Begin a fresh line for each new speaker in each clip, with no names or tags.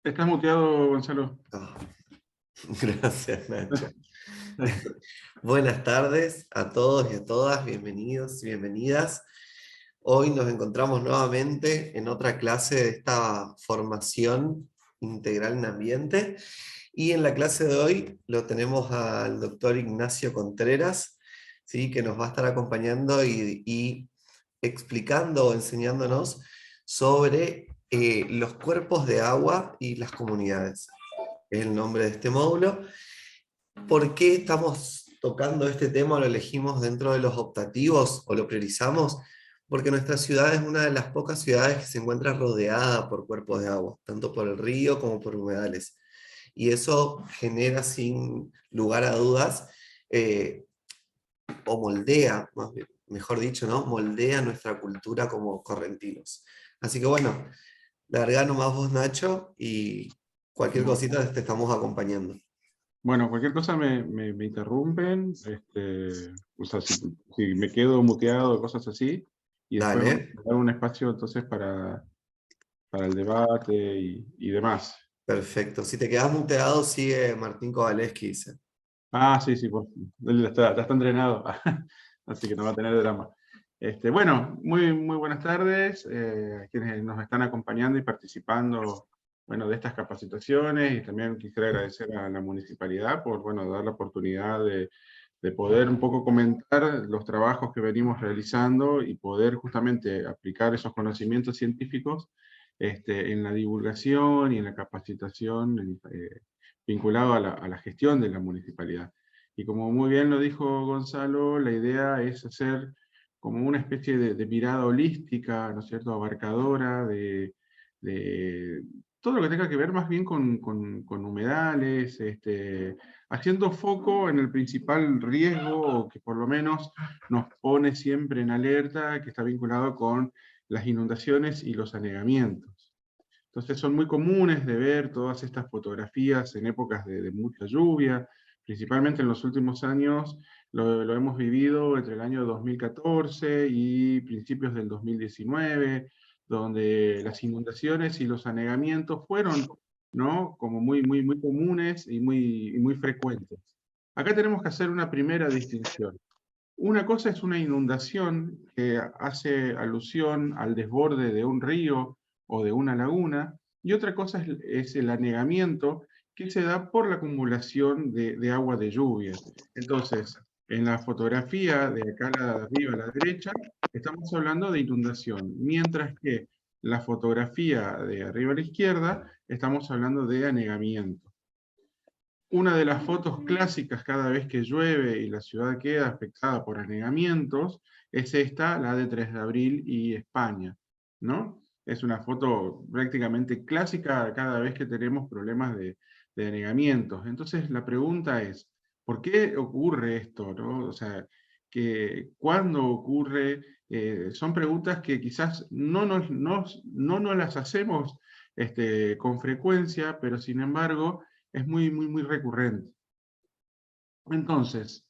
Estás muteado, Gonzalo.
Oh, gracias, Nacho. Buenas tardes a todos y a todas, bienvenidos y bienvenidas. Hoy nos encontramos nuevamente en otra clase de esta formación integral en ambiente. Y en la clase de hoy lo tenemos al doctor Ignacio Contreras, ¿sí? Que nos va a estar acompañando y explicando o enseñándonos sobre los cuerpos de agua y las comunidades. Es el nombre de este módulo. ¿Por qué estamos tocando este tema o lo elegimos dentro de los optativos o lo priorizamos? Porque nuestra ciudad es una de las pocas ciudades que se encuentra rodeada por cuerpos de agua, tanto por el río como por humedales. Y eso genera, sin lugar a dudas, eh, o moldea, mejor dicho, ¿no? Moldea nuestra cultura como correntinos. Así que bueno, larga nomás vos, Nacho, y cualquier
Bu-
cosita te estamos acompañando.
Bueno, cualquier cosa me interrumpen, o sea, si me quedo muteado, cosas así, y después vamos
Dale.
a dar un espacio entonces para el debate y demás.
Perfecto. Si te quedas muteado, sigue Martín Kowaleski, dice.
Ah, sí, sí, pues, él ya está entrenado, así que no va a tener drama. Bueno, muy buenas tardes a quienes nos están acompañando y participando, bueno, de estas capacitaciones, y también quisiera agradecer a la municipalidad por, bueno, dar la oportunidad de poder un poco comentar los trabajos que venimos realizando y poder justamente aplicar esos conocimientos científicos en la divulgación y en la capacitación vinculado a la gestión de la municipalidad. Y como muy bien lo dijo Gonzalo, la idea es hacer como una especie de mirada holística, ¿no es cierto?, abarcadora de todo lo que tenga que ver más bien con humedales, haciendo foco en el principal riesgo, o que por lo menos nos pone siempre en alerta, que está vinculado con las inundaciones y los anegamientos. Entonces son muy comunes de ver todas estas fotografías en épocas de mucha lluvia, principalmente en los últimos años. Lo hemos vivido entre el año 2014 y principios del 2019, donde las inundaciones y los anegamientos fueron, ¿no?, como muy comunes y muy frecuentes. Acá tenemos que hacer una primera distinción. Una cosa es una inundación que hace alusión al desborde de un río o de una laguna, y otra cosa es el anegamiento, que se da por la acumulación de agua de lluvia. Entonces, en la fotografía de acá arriba a la derecha, estamos hablando de inundación, mientras que la fotografía de arriba a la izquierda, estamos hablando de anegamiento. Una de las fotos clásicas cada vez que llueve y la ciudad queda afectada por anegamientos es esta, la de 3 de abril y España, ¿no? Es una foto prácticamente clásica cada vez que tenemos problemas de anegamientos. Entonces la pregunta es, ¿por qué ocurre esto, no? O sea, ¿cuándo ocurre? Son preguntas que quizás no nos las hacemos con frecuencia, pero sin embargo es muy recurrente. Entonces,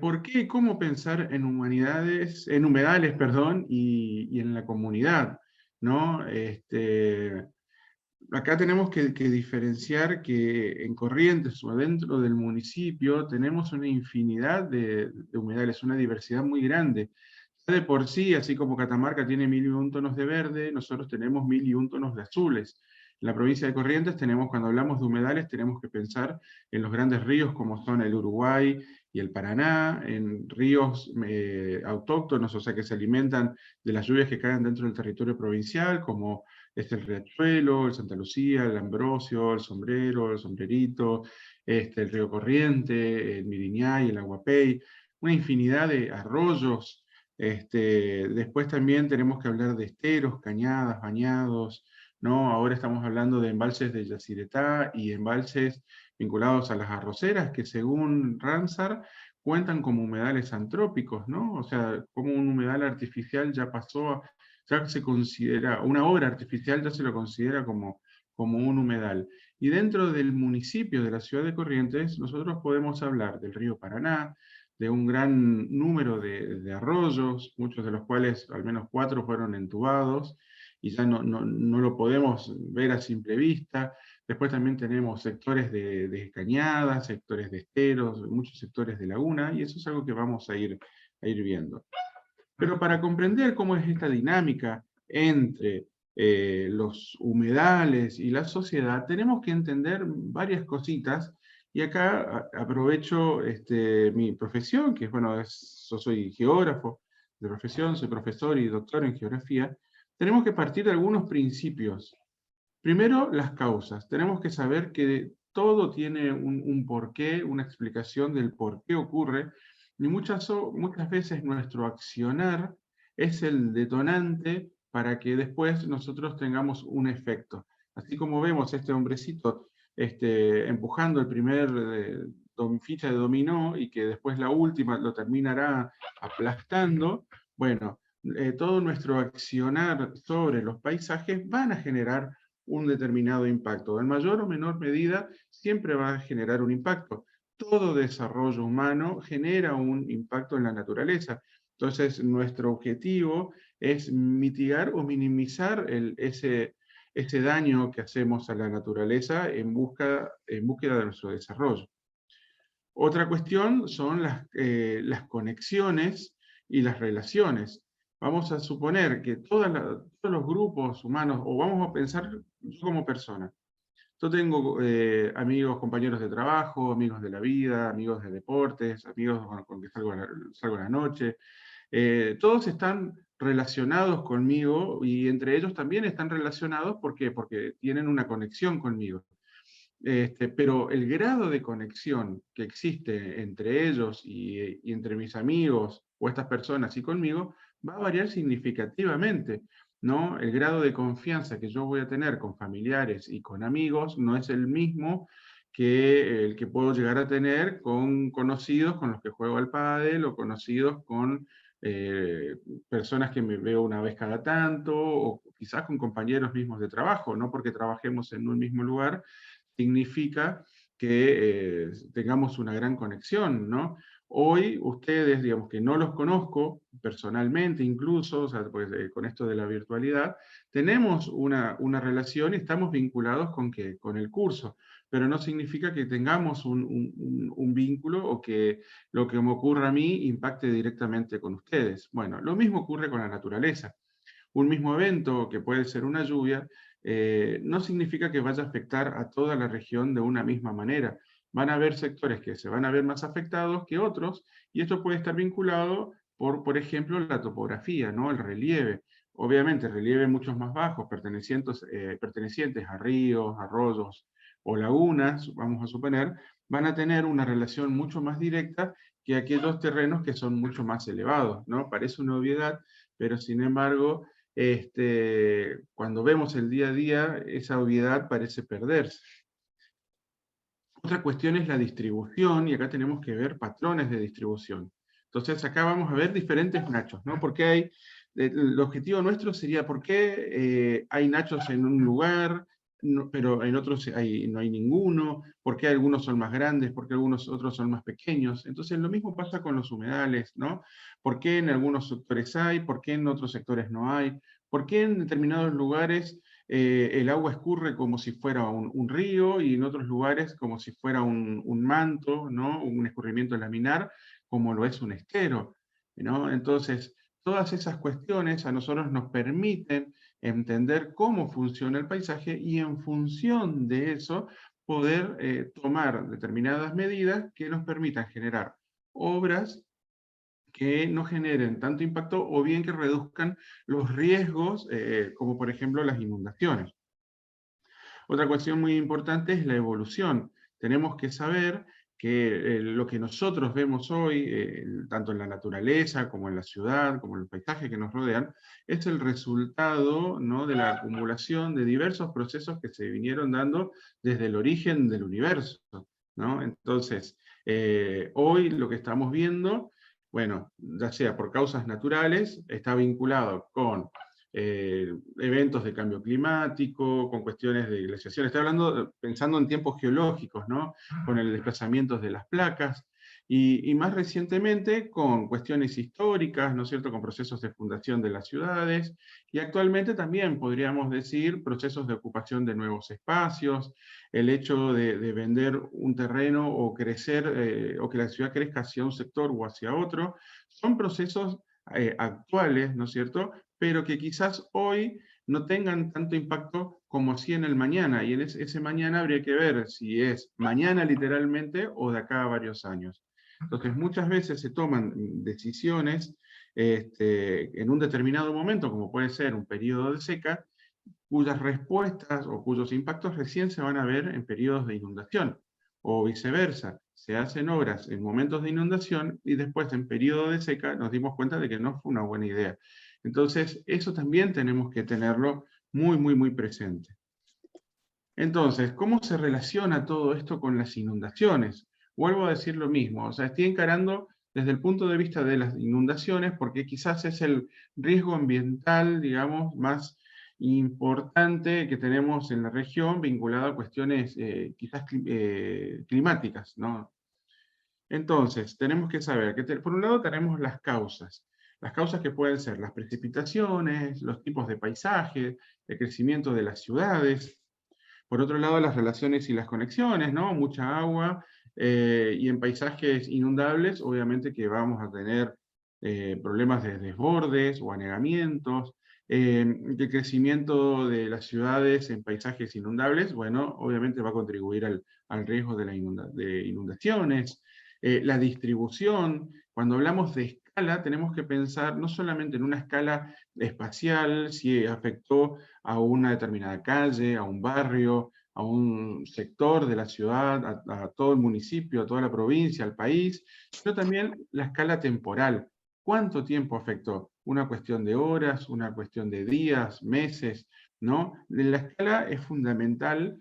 ¿por qué y cómo pensar en humanidades, en humedales, perdón, y en la comunidad? ¿No? Acá tenemos que diferenciar que en Corrientes o dentro del municipio tenemos una infinidad de humedales, una diversidad muy grande. Ya de por sí, así como Catamarca tiene 1001 tonos de verde, nosotros tenemos 1001 tonos de azules. En la provincia de Corrientes tenemos, cuando hablamos de humedales, tenemos que pensar en los grandes ríos como son el Uruguay y el Paraná, en ríos autóctonos, o sea que se alimentan de las lluvias que caen dentro del territorio provincial, como el Riachuelo, el Santa Lucía, el Ambrosio, el Sombrero, el Sombrerito, el Río Corriente, el Miriñay, el Aguapey, una infinidad de arroyos. Después también tenemos que hablar de esteros, cañadas, bañados, ¿no? Ahora estamos hablando de embalses de Yacyretá y embalses vinculados a las arroceras, que según Ramsar cuentan como humedales antrópicos, ¿no? O sea, como un humedal artificial ya se considera, una obra artificial ya se lo considera como un humedal. Y dentro del municipio de la ciudad de Corrientes, nosotros podemos hablar del río Paraná, de un gran número de arroyos, muchos de los cuales, al menos 4, fueron entubados, y ya no lo podemos ver a simple vista. Después también tenemos sectores de cañadas, sectores de esteros, muchos sectores de laguna, y eso es algo que vamos a ir viendo. Pero para comprender cómo es esta dinámica entre los humedales y la sociedad, tenemos que entender varias cositas, y acá aprovecho mi profesión, que es, bueno, yo soy geógrafo de profesión, soy profesor y doctor en geografía. Tenemos que partir de algunos principios. Primero, las causas. Tenemos que saber que todo tiene un porqué, una explicación del por qué ocurre, y muchas veces nuestro accionar es el detonante para que después nosotros tengamos un efecto. Así como vemos este hombrecito empujando el primer ficha de dominó y que después la última lo terminará aplastando, bueno, todo nuestro accionar sobre los paisajes van a generar un determinado impacto. En mayor o menor medida, siempre va a generar un impacto. Todo desarrollo humano genera un impacto en la naturaleza. Entonces, nuestro objetivo es mitigar o minimizar ese daño que hacemos a la naturaleza en búsqueda de nuestro desarrollo. Otra cuestión son las conexiones y las relaciones. Vamos a suponer que todos los grupos humanos, o vamos a pensar yo como persona. Yo tengo amigos, compañeros de trabajo, amigos de la vida, amigos de deportes, amigos con que salgo a la noche. Todos están relacionados conmigo, y entre ellos también están relacionados, ¿por qué? Porque tienen una conexión conmigo. Pero el grado de conexión que existe entre ellos y entre mis amigos o estas personas y conmigo va a variar significativamente, ¿no? El grado de confianza que yo voy a tener con familiares y con amigos no es el mismo que el que puedo llegar a tener con conocidos con los que juego al pádel, o conocidos con eh, personas que me veo una vez cada tanto, o quizás con compañeros mismos de trabajo, no porque trabajemos en un mismo lugar significa que tengamos una gran conexión, ¿no? Hoy ustedes, digamos que no los conozco personalmente incluso, o sea, pues, con esto de la virtualidad, tenemos una relación y estamos vinculados con el curso, pero no significa que tengamos un vínculo, o que lo que me ocurra a mí impacte directamente con ustedes. Bueno, lo mismo ocurre con la naturaleza. Un mismo evento, que puede ser una lluvia, no significa que vaya a afectar a toda la región de una misma manera. Van a haber sectores que se van a ver más afectados que otros, y esto puede estar vinculado por ejemplo, la topografía, ¿no? El relieve. Obviamente, relieves muchos más bajos, pertenecientes a ríos, arroyos o lagunas, vamos a suponer, van a tener una relación mucho más directa que aquellos terrenos que son mucho más elevados, ¿no? Parece una obviedad, pero sin embargo, cuando vemos el día a día, esa obviedad parece perderse. Otra cuestión es la distribución, y acá tenemos que ver patrones de distribución. Entonces acá vamos a ver diferentes nachos, ¿no? Porque el objetivo nuestro sería por qué hay nachos en un lugar, pero en otros no hay ninguno, por qué algunos son más grandes, por qué algunos otros son más pequeños. Entonces lo mismo pasa con los humedales, ¿no? ¿Por qué en algunos sectores hay, por qué en otros sectores no hay? ¿Por qué en determinados lugares el agua escurre como si fuera un río, y en otros lugares como si fuera un manto, ¿no? Un escurrimiento laminar, como lo es un estero, ¿no? Entonces, todas esas cuestiones a nosotros nos permiten entender cómo funciona el paisaje, y en función de eso poder tomar determinadas medidas que nos permitan generar obras que no generen tanto impacto, o bien que reduzcan los riesgos, como por ejemplo las inundaciones. Otra cuestión muy importante es la evolución. Tenemos que saber que lo que nosotros vemos hoy, tanto en la naturaleza como en la ciudad, como en el paisaje que nos rodean, es el resultado, ¿no?, de la acumulación de diversos procesos que se vinieron dando desde el origen del universo, ¿no? Entonces, hoy lo que estamos viendo, bueno, ya sea por causas naturales, está vinculado con eventos de cambio climático, con cuestiones de glaciación. Estoy hablando, pensando en tiempos geológicos, ¿no? Con el desplazamiento de las placas, y más recientemente con cuestiones históricas, ¿no es cierto?, con procesos de fundación de las ciudades, y actualmente también podríamos decir procesos de ocupación de nuevos espacios, el hecho de vender un terreno o crecer, o que la ciudad crezca hacia un sector o hacia otro, son procesos actuales, ¿no es cierto?, pero que quizás hoy no tengan tanto impacto como si en el mañana, y en ese mañana habría que ver si es mañana literalmente o de acá a varios años. Entonces, muchas veces se toman decisiones en un determinado momento, como puede ser un periodo de seca, cuyas respuestas o cuyos impactos recién se van a ver en periodos de inundación, o viceversa. Se hacen obras en momentos de inundación y después en periodo de seca nos dimos cuenta de que no fue una buena idea. Entonces, eso también tenemos que tenerlo muy, muy, muy presente. Entonces, ¿cómo se relaciona todo esto con las inundaciones? Vuelvo a decir lo mismo, o sea, estoy encarando desde el punto de vista de las inundaciones porque quizás es el riesgo ambiental, digamos, más importante que tenemos en la región vinculado a cuestiones quizás climáticas, ¿no? Entonces, tenemos que saber que por un lado tenemos las causas que pueden ser las precipitaciones, los tipos de paisaje, el crecimiento de las ciudades. Por otro lado, las relaciones y las conexiones, ¿no? Mucha agua, y en paisajes inundables, obviamente que vamos a tener problemas de desbordes o anegamientos, el crecimiento de las ciudades en paisajes inundables, bueno, obviamente va a contribuir al riesgo de de inundaciones. La distribución, cuando hablamos de escala, tenemos que pensar no solamente en una escala espacial, si afectó a una determinada calle, a un barrio, a un sector de la ciudad, a todo el municipio, a toda la provincia, al país, sino también la escala temporal. ¿Cuánto tiempo afectó? Una cuestión de horas, una cuestión de días, meses, ¿no? La escala es fundamental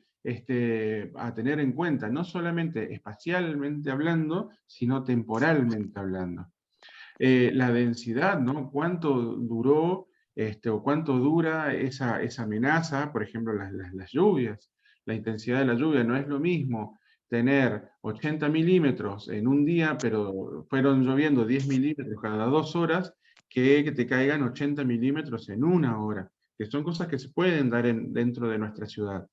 a tener en cuenta, no solamente espacialmente hablando, sino temporalmente hablando. La densidad, ¿no? ¿Cuánto duró o cuánto dura esa amenaza? Por ejemplo, las lluvias, la intensidad de la lluvia. No es lo mismo tener 80 milímetros en un día, pero fueron lloviendo 10 milímetros cada 2 horas, que te caigan 80 milímetros en una hora, que son cosas que se pueden dar dentro de nuestra ciudad.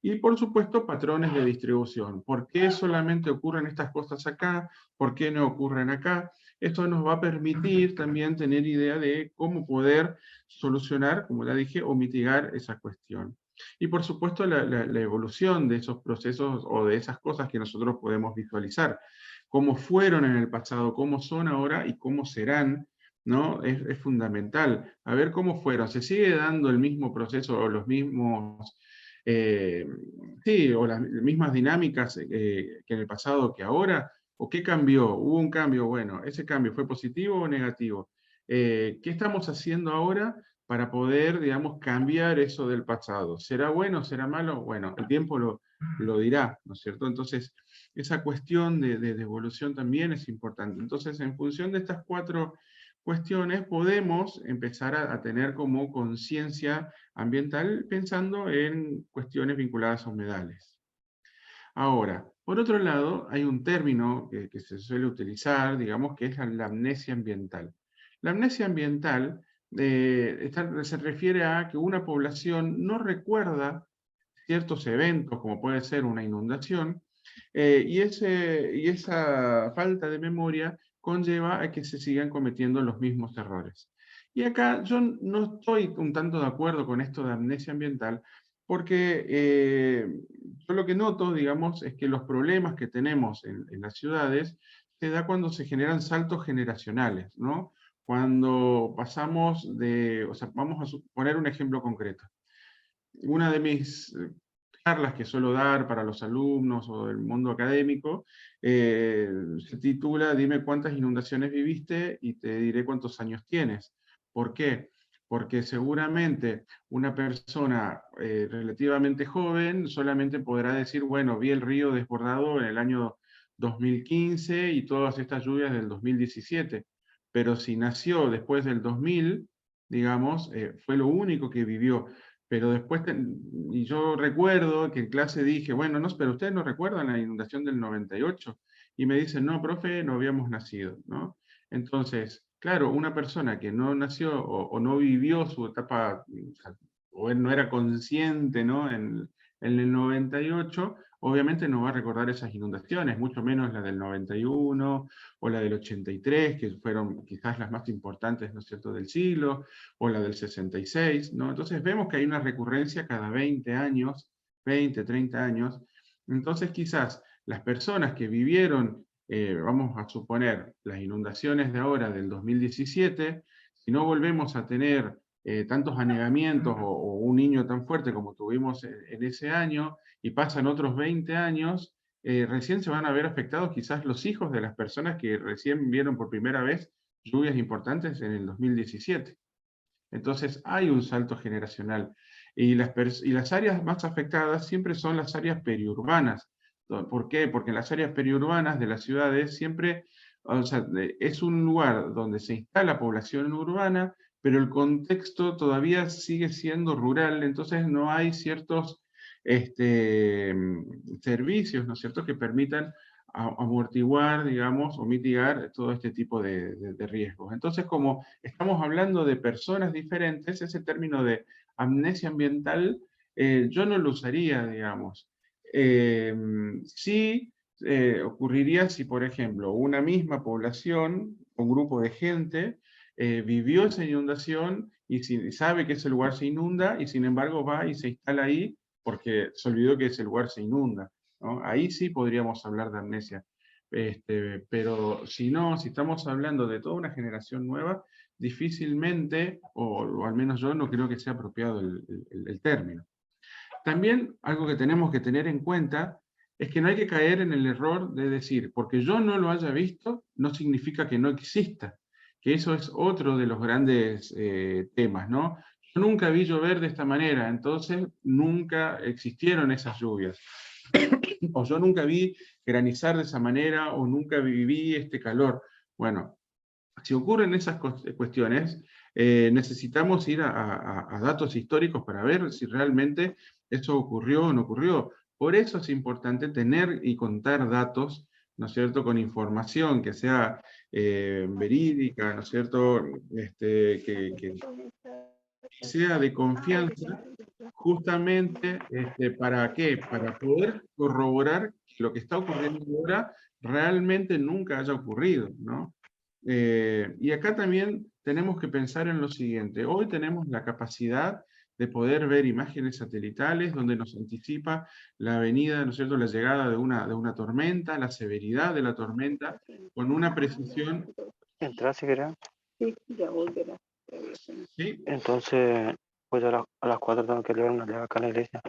Y por supuesto, patrones de distribución. ¿Por qué solamente ocurren estas cosas acá? ¿Por qué no ocurren acá? Esto nos va a permitir también tener idea de cómo poder solucionar, como ya dije, o mitigar esa cuestión. Y por supuesto la evolución de esos procesos o de esas cosas que nosotros podemos visualizar. Cómo fueron en el pasado, cómo son ahora y cómo serán, ¿no? Es fundamental. A ver cómo fueron. ¿Se sigue dando el mismo proceso o los mismos... sí, o las mismas dinámicas que en el pasado que ahora? ¿O qué cambió? ¿Hubo un cambio? Bueno, ¿ese cambio fue positivo o negativo? ¿Qué estamos haciendo ahora para poder, digamos, cambiar eso del pasado? ¿Será bueno? ¿Será malo? Bueno, el tiempo lo dirá, ¿no es cierto? Entonces, esa cuestión de evolución también es importante. Entonces, en función de estas 4 cuestiones, podemos empezar a tener como conciencia ambiental pensando en cuestiones vinculadas a humedales. Ahora, por otro lado, hay un término que se suele utilizar, digamos, que es la amnesia ambiental. La amnesia ambiental se refiere a que una población no recuerda ciertos eventos, como puede ser una inundación, y esa falta de memoria conlleva a que se sigan cometiendo los mismos errores. Y acá yo no estoy un tanto de acuerdo con esto de amnesia ambiental, porque yo lo que noto, digamos, es que los problemas que tenemos en las ciudades se da cuando se generan saltos generacionales, ¿no? Cuando pasamos o sea, vamos a poner un ejemplo concreto. Una de mis charlas que suelo dar para los alumnos o del mundo académico se titula Dime cuántas inundaciones viviste y te diré cuántos años tienes. ¿Por qué? Porque seguramente una persona relativamente joven solamente podrá decir, bueno, vi el río desbordado en el año 2015 y todas estas lluvias del 2017. Pero si nació después del 2000, digamos, fue lo único que vivió. Pero después, y yo recuerdo que en clase dije, bueno, no, pero ustedes no recuerdan la inundación del 98. y me dicen, no, profe, no habíamos nacido, ¿no? Entonces, claro, una persona que no nació o no vivió su etapa, o él no era consciente, ¿no? En el 98, obviamente no va a recordar esas inundaciones, mucho menos la del 91 o la del 83, que fueron quizás las más importantes, ¿no es cierto?, del siglo, o la del 66, ¿no? Entonces vemos que hay una recurrencia cada 20 años, 20, 30 años. Entonces quizás las personas que vivieron, vamos a suponer, las inundaciones de ahora del 2017, si no volvemos a tener tantos anegamientos o un niño tan fuerte como tuvimos en ese año, y pasan otros 20 años, recién se van a ver afectados quizás los hijos de las personas que recién vieron por primera vez lluvias importantes en el 2017. Entonces hay un salto generacional. Y las áreas más afectadas siempre son las áreas periurbanas. ¿Por qué? Porque en las áreas periurbanas de las ciudades siempre, o sea, es un lugar donde se instala población urbana, pero el contexto todavía sigue siendo rural, entonces no hay ciertos servicios, ¿no es cierto?, que permitan amortiguar, digamos, o mitigar todo este tipo de riesgos. Entonces, como estamos hablando de personas diferentes, ese término de amnesia ambiental, yo no lo usaría, digamos. Sí ocurriría si, por ejemplo, una misma población, un grupo de gente, vivió esa inundación y sabe que ese lugar se inunda y sin embargo va y se instala ahí porque se olvidó que ese lugar se inunda, ¿no? Ahí sí podríamos hablar de amnesia. Pero si no, si estamos hablando de toda una generación nueva, difícilmente, o al menos yo no creo que sea apropiado el término. También algo que tenemos que tener en cuenta es que no hay que caer en el error de decir, porque yo no lo haya visto, no significa que no exista, que eso es otro de los grandes temas, ¿no? Yo nunca vi llover de esta manera, entonces nunca existieron esas lluvias. O yo nunca vi granizar de esa manera, o nunca viví este calor. Bueno, si ocurren esas cuestiones, necesitamos ir a datos históricos para ver si realmente eso ocurrió o no ocurrió. Por eso es importante tener y contar datos, ¿no es cierto?, con información que sea verídica, ¿no es cierto?, que sea de confianza, justamente, ¿para qué? Para poder corroborar que lo que está ocurriendo ahora realmente nunca haya ocurrido, ¿no? Y acá también tenemos que pensar en lo siguiente. Hoy tenemos la capacidad de poder ver imágenes satelitales donde nos anticipa la venida, ¿no es cierto?, la llegada de una tormenta, la severidad de la tormenta, con una precisión.
Entrar si querés.
Sí, ya volverá.
¿Sí?
Entonces, pues a las 4 tengo que leer una leva acá en la iglesia.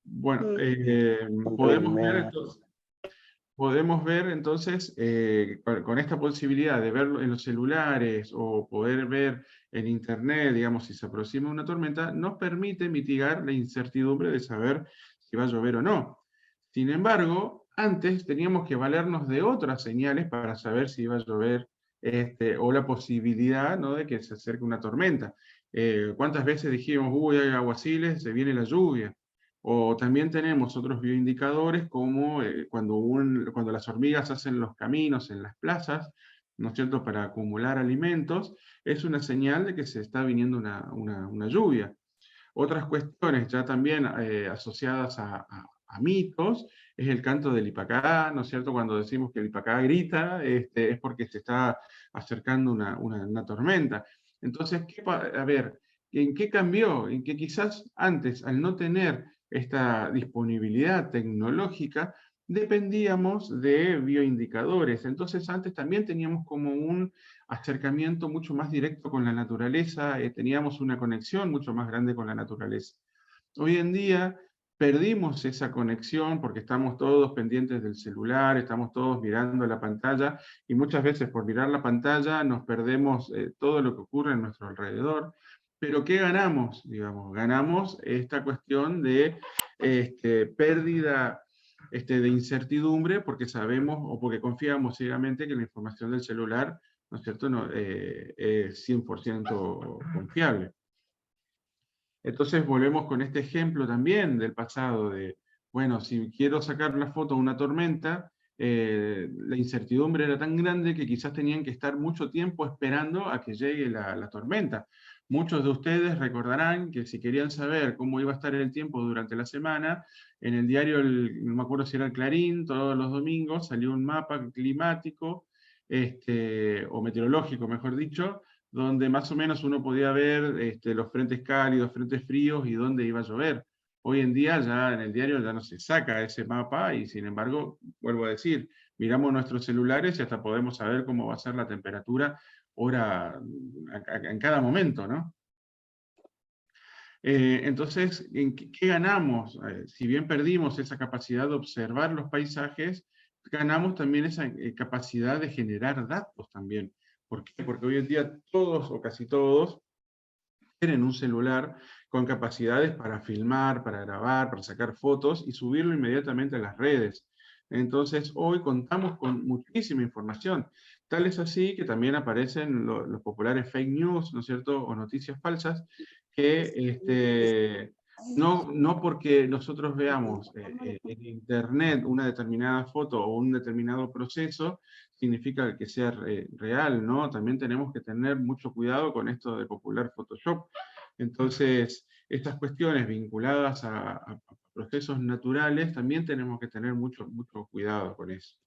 Bueno,
Con
podemos ver
3:30.
entonces. Podemos ver entonces, con esta posibilidad de verlo en los celulares o poder ver en internet, digamos, si se aproxima una tormenta, nos permite mitigar la incertidumbre de saber si va a llover o no. Sin embargo, antes teníamos que valernos de otras señales para saber si iba a llover, o la posibilidad, ¿no?, de que se acerque una tormenta. ¿Cuántas veces dijimos, uy, hay aguaciles, se viene la lluvia? O también tenemos otros bioindicadores como cuando las hormigas hacen los caminos en las plazas, ¿no es cierto?, para acumular alimentos, es una señal de que se está viniendo una lluvia. Otras cuestiones ya también asociadas a mitos es el canto del Ipacá, ¿no es cierto? Cuando decimos que el Ipacá grita, es porque se está acercando una tormenta. Entonces, a ver, ¿en qué cambió? En que quizás antes, al no tener esta disponibilidad tecnológica, dependíamos de bioindicadores. Entonces, antes también teníamos como un acercamiento mucho más directo con la naturaleza, teníamos una conexión mucho más grande con la naturaleza. Hoy en día perdimos esa conexión porque estamos todos pendientes del celular, estamos todos mirando la pantalla y muchas veces por mirar la pantalla nos perdemos todo lo que ocurre en nuestro alrededor. Pero ¿qué ganamos? Digamos, ganamos esta cuestión de pérdida de incertidumbre porque sabemos o porque confiamos ciegamente que la información del celular, ¿no es cierto?, no, es 100% confiable. Entonces volvemos con este ejemplo también del pasado de, bueno, si quiero sacar una foto de una tormenta, la incertidumbre era tan grande que quizás tenían que estar mucho tiempo esperando a que llegue la tormenta. Muchos de ustedes recordarán que si querían saber cómo iba a estar el tiempo durante la semana, en el diario, no me acuerdo si era el Clarín, todos los domingos salió un mapa climático, o meteorológico, mejor dicho, donde más o menos uno podía ver los frentes cálidos, frentes fríos y dónde iba a llover. Hoy en día ya en el diario ya no se saca ese mapa y sin embargo, vuelvo a decir, miramos nuestros celulares y hasta podemos saber cómo va a ser la temperatura en cada momento, ¿no? Entonces, ¿qué ganamos? Si bien perdimos esa capacidad de observar los paisajes, ganamos también esa capacidad de generar datos también. ¿Por qué? Porque hoy en día todos o casi todos tienen un celular con capacidades para filmar, para grabar, para sacar fotos y subirlo inmediatamente a las redes. Entonces, hoy contamos con muchísima información. Tal es así que también aparecen los populares fake news, ¿no es cierto?, o noticias falsas, que no porque nosotros veamos en Internet una determinada foto o un determinado proceso, significa que sea real, ¿no? También tenemos que tener mucho cuidado con esto de popular Photoshop. Entonces, estas cuestiones vinculadas a procesos naturales, también tenemos que tener mucho cuidado con eso.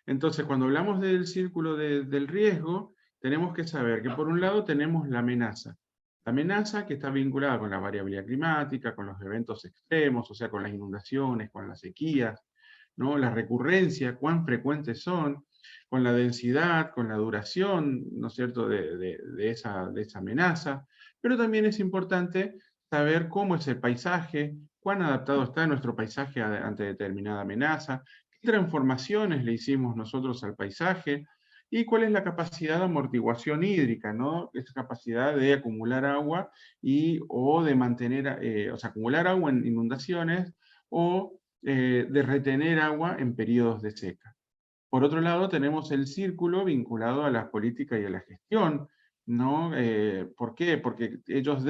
Entonces, cuando hablamos del círculo del riesgo, tenemos que saber que por un lado tenemos la amenaza. La amenaza que está vinculada con la variabilidad climática, con los eventos extremos, o sea, con las inundaciones, con las sequías, ¿no? La recurrencia, cuán frecuentes son, con la densidad, con la duración, ¿no es cierto?, de esa amenaza. Pero también es importante saber cómo es el paisaje, cuán adaptado está nuestro paisaje ante determinada amenaza, qué transformaciones le hicimos nosotros al paisaje, y cuál es la capacidad de amortiguación hídrica, ¿no? Esa capacidad de acumular agua o de mantener, o sea, acumular agua en inundaciones o de retener agua en periodos de seca. Por otro lado, tenemos el círculo vinculado a la política y a la gestión, ¿no? ¿Por qué? Porque ellos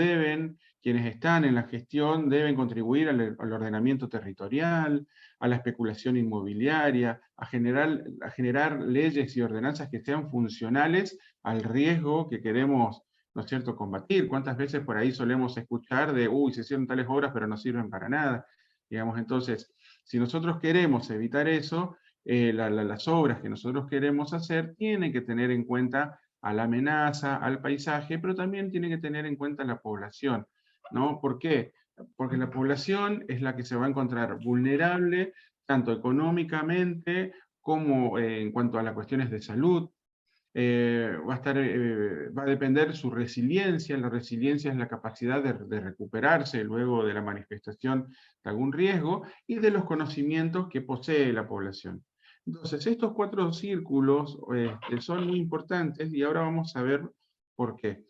quienes están en la gestión, deben contribuir al ordenamiento territorial, a la especulación inmobiliaria, a generar leyes y ordenanzas que sean funcionales al riesgo que queremos, ¿no es cierto?, combatir. ¿Cuántas veces por ahí solemos escuchar de, uy, se hicieron tales obras pero no sirven para nada? Digamos, entonces, si nosotros queremos evitar eso, las obras que nosotros queremos hacer tienen que tener en cuenta a la amenaza, al paisaje, pero también tienen que tener en cuenta a la población, ¿no? ¿Por qué? Porque la población es la que se va a encontrar vulnerable, tanto económicamente como en cuanto a las cuestiones de salud. Va a depender su resiliencia. La resiliencia es la capacidad de recuperarse luego de la manifestación de algún riesgo y de los conocimientos que posee la población. Entonces, estos 4 círculos son muy importantes y ahora vamos a ver por qué.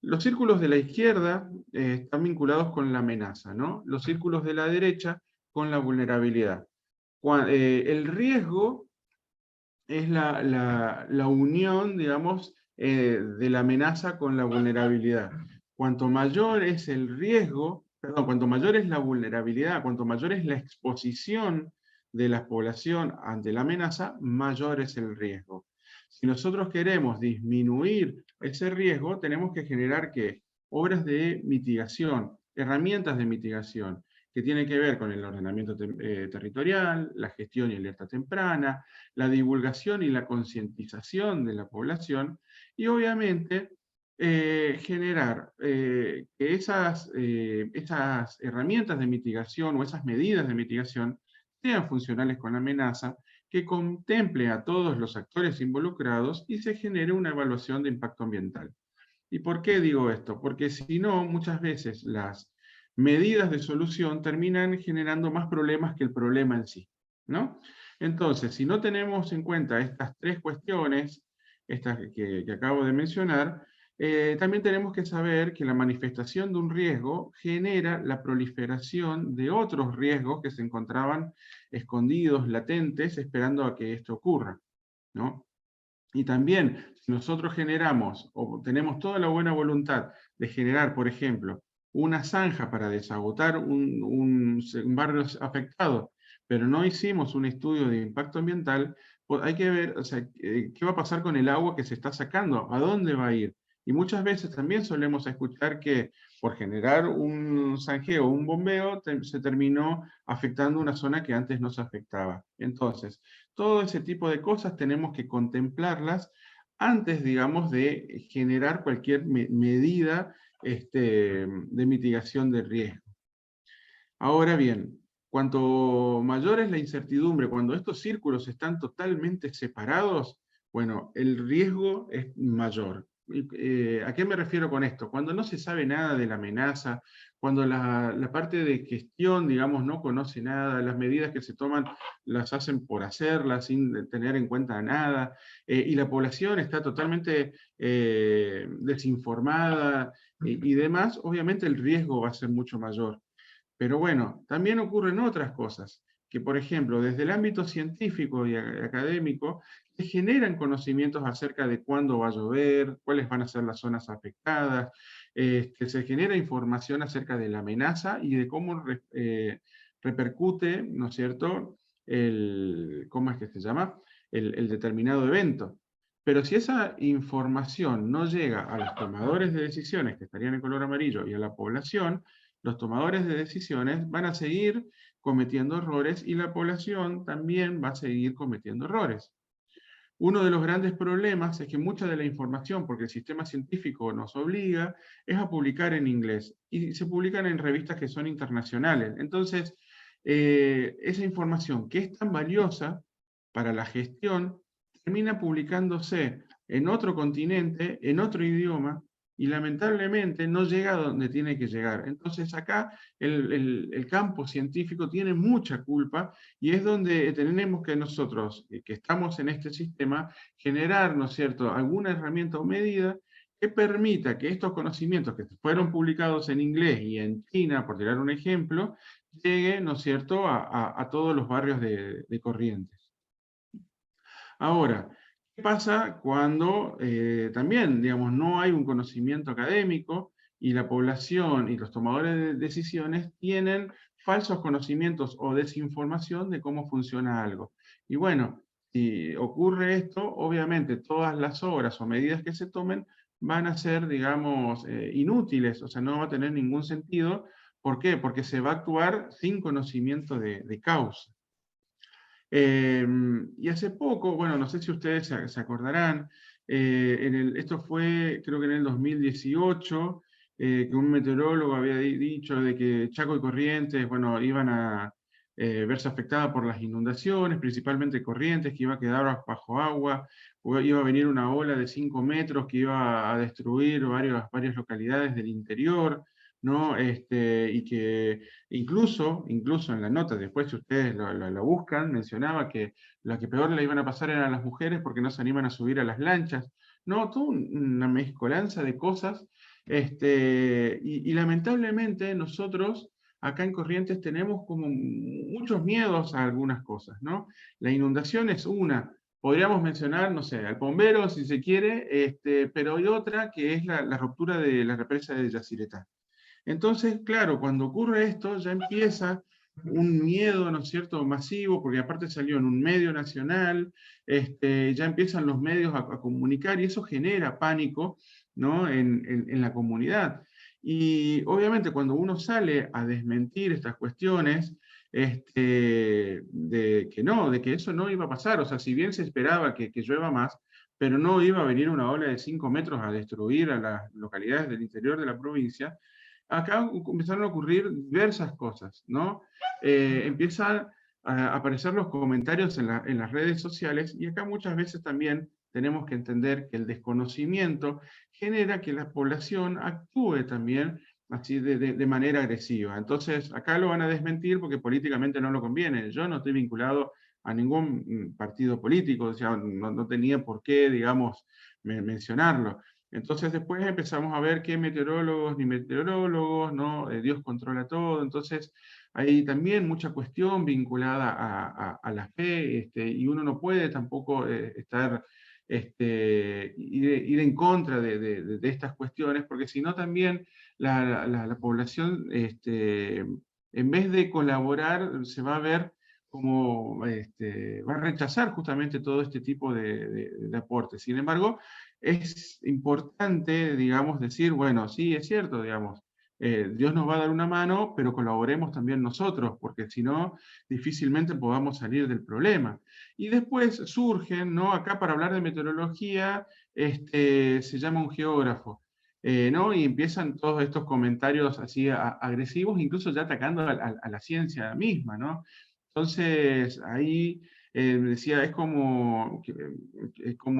Los círculos de la izquierda están vinculados con la amenaza, ¿no? Los círculos de la derecha con la vulnerabilidad. El riesgo es la unión, digamos, de la amenaza con la vulnerabilidad. Cuanto mayor es el riesgo, perdón, cuanto mayor es la vulnerabilidad, cuanto mayor es la exposición de la población ante la amenaza, mayor es el riesgo. Si nosotros queremos disminuir ese riesgo, tenemos que generar ¿qué? Obras de mitigación, herramientas de mitigación, que tienen que ver con el ordenamiento territorial, la gestión y alerta temprana, la divulgación y la concientización de la población, y obviamente generar que esas herramientas de mitigación o esas medidas de mitigación sean funcionales con la amenaza, que contemple a todos los actores involucrados y se genere una evaluación de impacto ambiental. ¿Y por qué digo esto? Porque si no, muchas veces las medidas de solución terminan generando más problemas que el problema en sí, ¿no? Entonces, si no tenemos en cuenta estas 3 cuestiones, estas que acabo de mencionar, también tenemos que saber que la manifestación de un riesgo genera la proliferación de otros riesgos que se encontraban escondidos, latentes, esperando a que esto ocurra, ¿no? Y también, si nosotros generamos o tenemos toda la buena voluntad de generar, por ejemplo, una zanja para desagotar un barrio afectado, pero no hicimos un estudio de impacto ambiental, pues hay que ver, o sea, qué va a pasar con el agua que se está sacando, a dónde va a ir. Y muchas veces también solemos escuchar que por generar un zanjeo o un bombeo se terminó afectando una zona que antes no se afectaba. Entonces, todo ese tipo de cosas tenemos que contemplarlas antes, digamos, de generar cualquier medida de mitigación de riesgo. Ahora bien, cuanto mayor es la incertidumbre, cuando estos círculos están totalmente separados, bueno, el riesgo es mayor. ¿A qué me refiero con esto? Cuando no se sabe nada de la amenaza, cuando la parte de gestión, digamos, no conoce nada, las medidas que se toman las hacen por hacerlas, sin tener en cuenta nada, y la población está totalmente desinformada y demás, obviamente el riesgo va a ser mucho mayor. Pero bueno, también ocurren otras cosas, que por ejemplo, desde el ámbito científico y académico, se generan conocimientos acerca de cuándo va a llover, cuáles van a ser las zonas afectadas, se genera información acerca de la amenaza y de cómo repercute, ¿no es cierto?, ¿cómo es que se llama?, el determinado evento. Pero si esa información no llega a los tomadores de decisiones, que estarían en color amarillo, y a la población, los tomadores de decisiones van a seguir cometiendo errores y la población también va a seguir cometiendo errores. Uno de los grandes problemas es que mucha de la información, porque el sistema científico nos obliga, es a publicar en inglés y se publican en revistas que son internacionales. Entonces, esa información que es tan valiosa para la gestión termina publicándose en otro continente, en otro idioma, y lamentablemente no llega a donde tiene que llegar. Entonces acá el campo científico tiene mucha culpa y es donde tenemos que nosotros, que estamos en este sistema, generar, ¿no es cierto?, alguna herramienta o medida que permita que estos conocimientos que fueron publicados en inglés y en China, por tirar un ejemplo, lleguen, ¿no es cierto?, a todos los barrios de Corrientes. Ahora, ¿qué pasa cuando también, digamos, no hay un conocimiento académico y la población y los tomadores de decisiones tienen falsos conocimientos o desinformación de cómo funciona algo? Y bueno, si ocurre esto, obviamente todas las obras o medidas que se tomen van a ser, digamos, inútiles, o sea, no va a tener ningún sentido. ¿Por qué? Porque se va a actuar sin conocimiento de causa. Y hace poco, bueno, no sé si ustedes se acordarán, esto fue creo que en el 2018, que un meteorólogo había dicho de que Chaco y Corrientes, bueno, iban a verse afectadas por las inundaciones, principalmente Corrientes, que iba a quedar bajo agua, iba a venir una ola de 5 metros que iba a destruir varias localidades del interior, ¿no? Y que incluso en la nota, después si ustedes lo buscan, mencionaba que lo que peor le iban a pasar eran las mujeres porque no se animan a subir a las lanchas. No, toda una mezcolanza de cosas. Y lamentablemente nosotros acá en Corrientes tenemos como muchos miedos a algunas cosas, ¿no? La inundación es una. Podríamos mencionar, no sé, al bombero si se quiere, pero hay otra que es la ruptura de la represa de Yacyretá. Entonces, claro, cuando ocurre esto ya empieza un miedo, ¿no es cierto?, masivo, porque aparte salió en un medio nacional, ya empiezan los medios a comunicar y eso genera pánico, ¿no?, en la comunidad. Y obviamente cuando uno sale a desmentir estas cuestiones, de que eso no iba a pasar, o sea, si bien se esperaba que llueva más, pero no iba a venir una ola de 5 metros a destruir a las localidades del interior de la provincia, acá empezaron a ocurrir diversas cosas, ¿no? Empiezan a aparecer los comentarios en las redes sociales y acá muchas veces también tenemos que entender que el desconocimiento genera que la población actúe también así de manera agresiva. Entonces, acá lo van a desmentir porque políticamente no lo conviene. Yo no estoy vinculado a ningún partido político, o sea, no tenía por qué, digamos, mencionarlo. Entonces después empezamos a ver que meteorólogos ni meteorólogos, ¿no? Dios controla todo. Entonces hay también mucha cuestión vinculada a la fe, y uno no puede tampoco ir en contra de estas cuestiones, porque si no también la población, en vez de colaborar, se va a ver va a rechazar justamente todo este tipo de aportes. Sin embargo, es importante, digamos, decir, bueno, sí, es cierto, digamos, Dios nos va a dar una mano, pero colaboremos también nosotros, porque si no, difícilmente podamos salir del problema. Y después surgen, ¿no? Acá para hablar de meteorología, se llama un geógrafo. ¿No? Y empiezan todos estos comentarios así agresivos, incluso ya atacando a la ciencia misma, ¿no? Entonces, ahí decía, como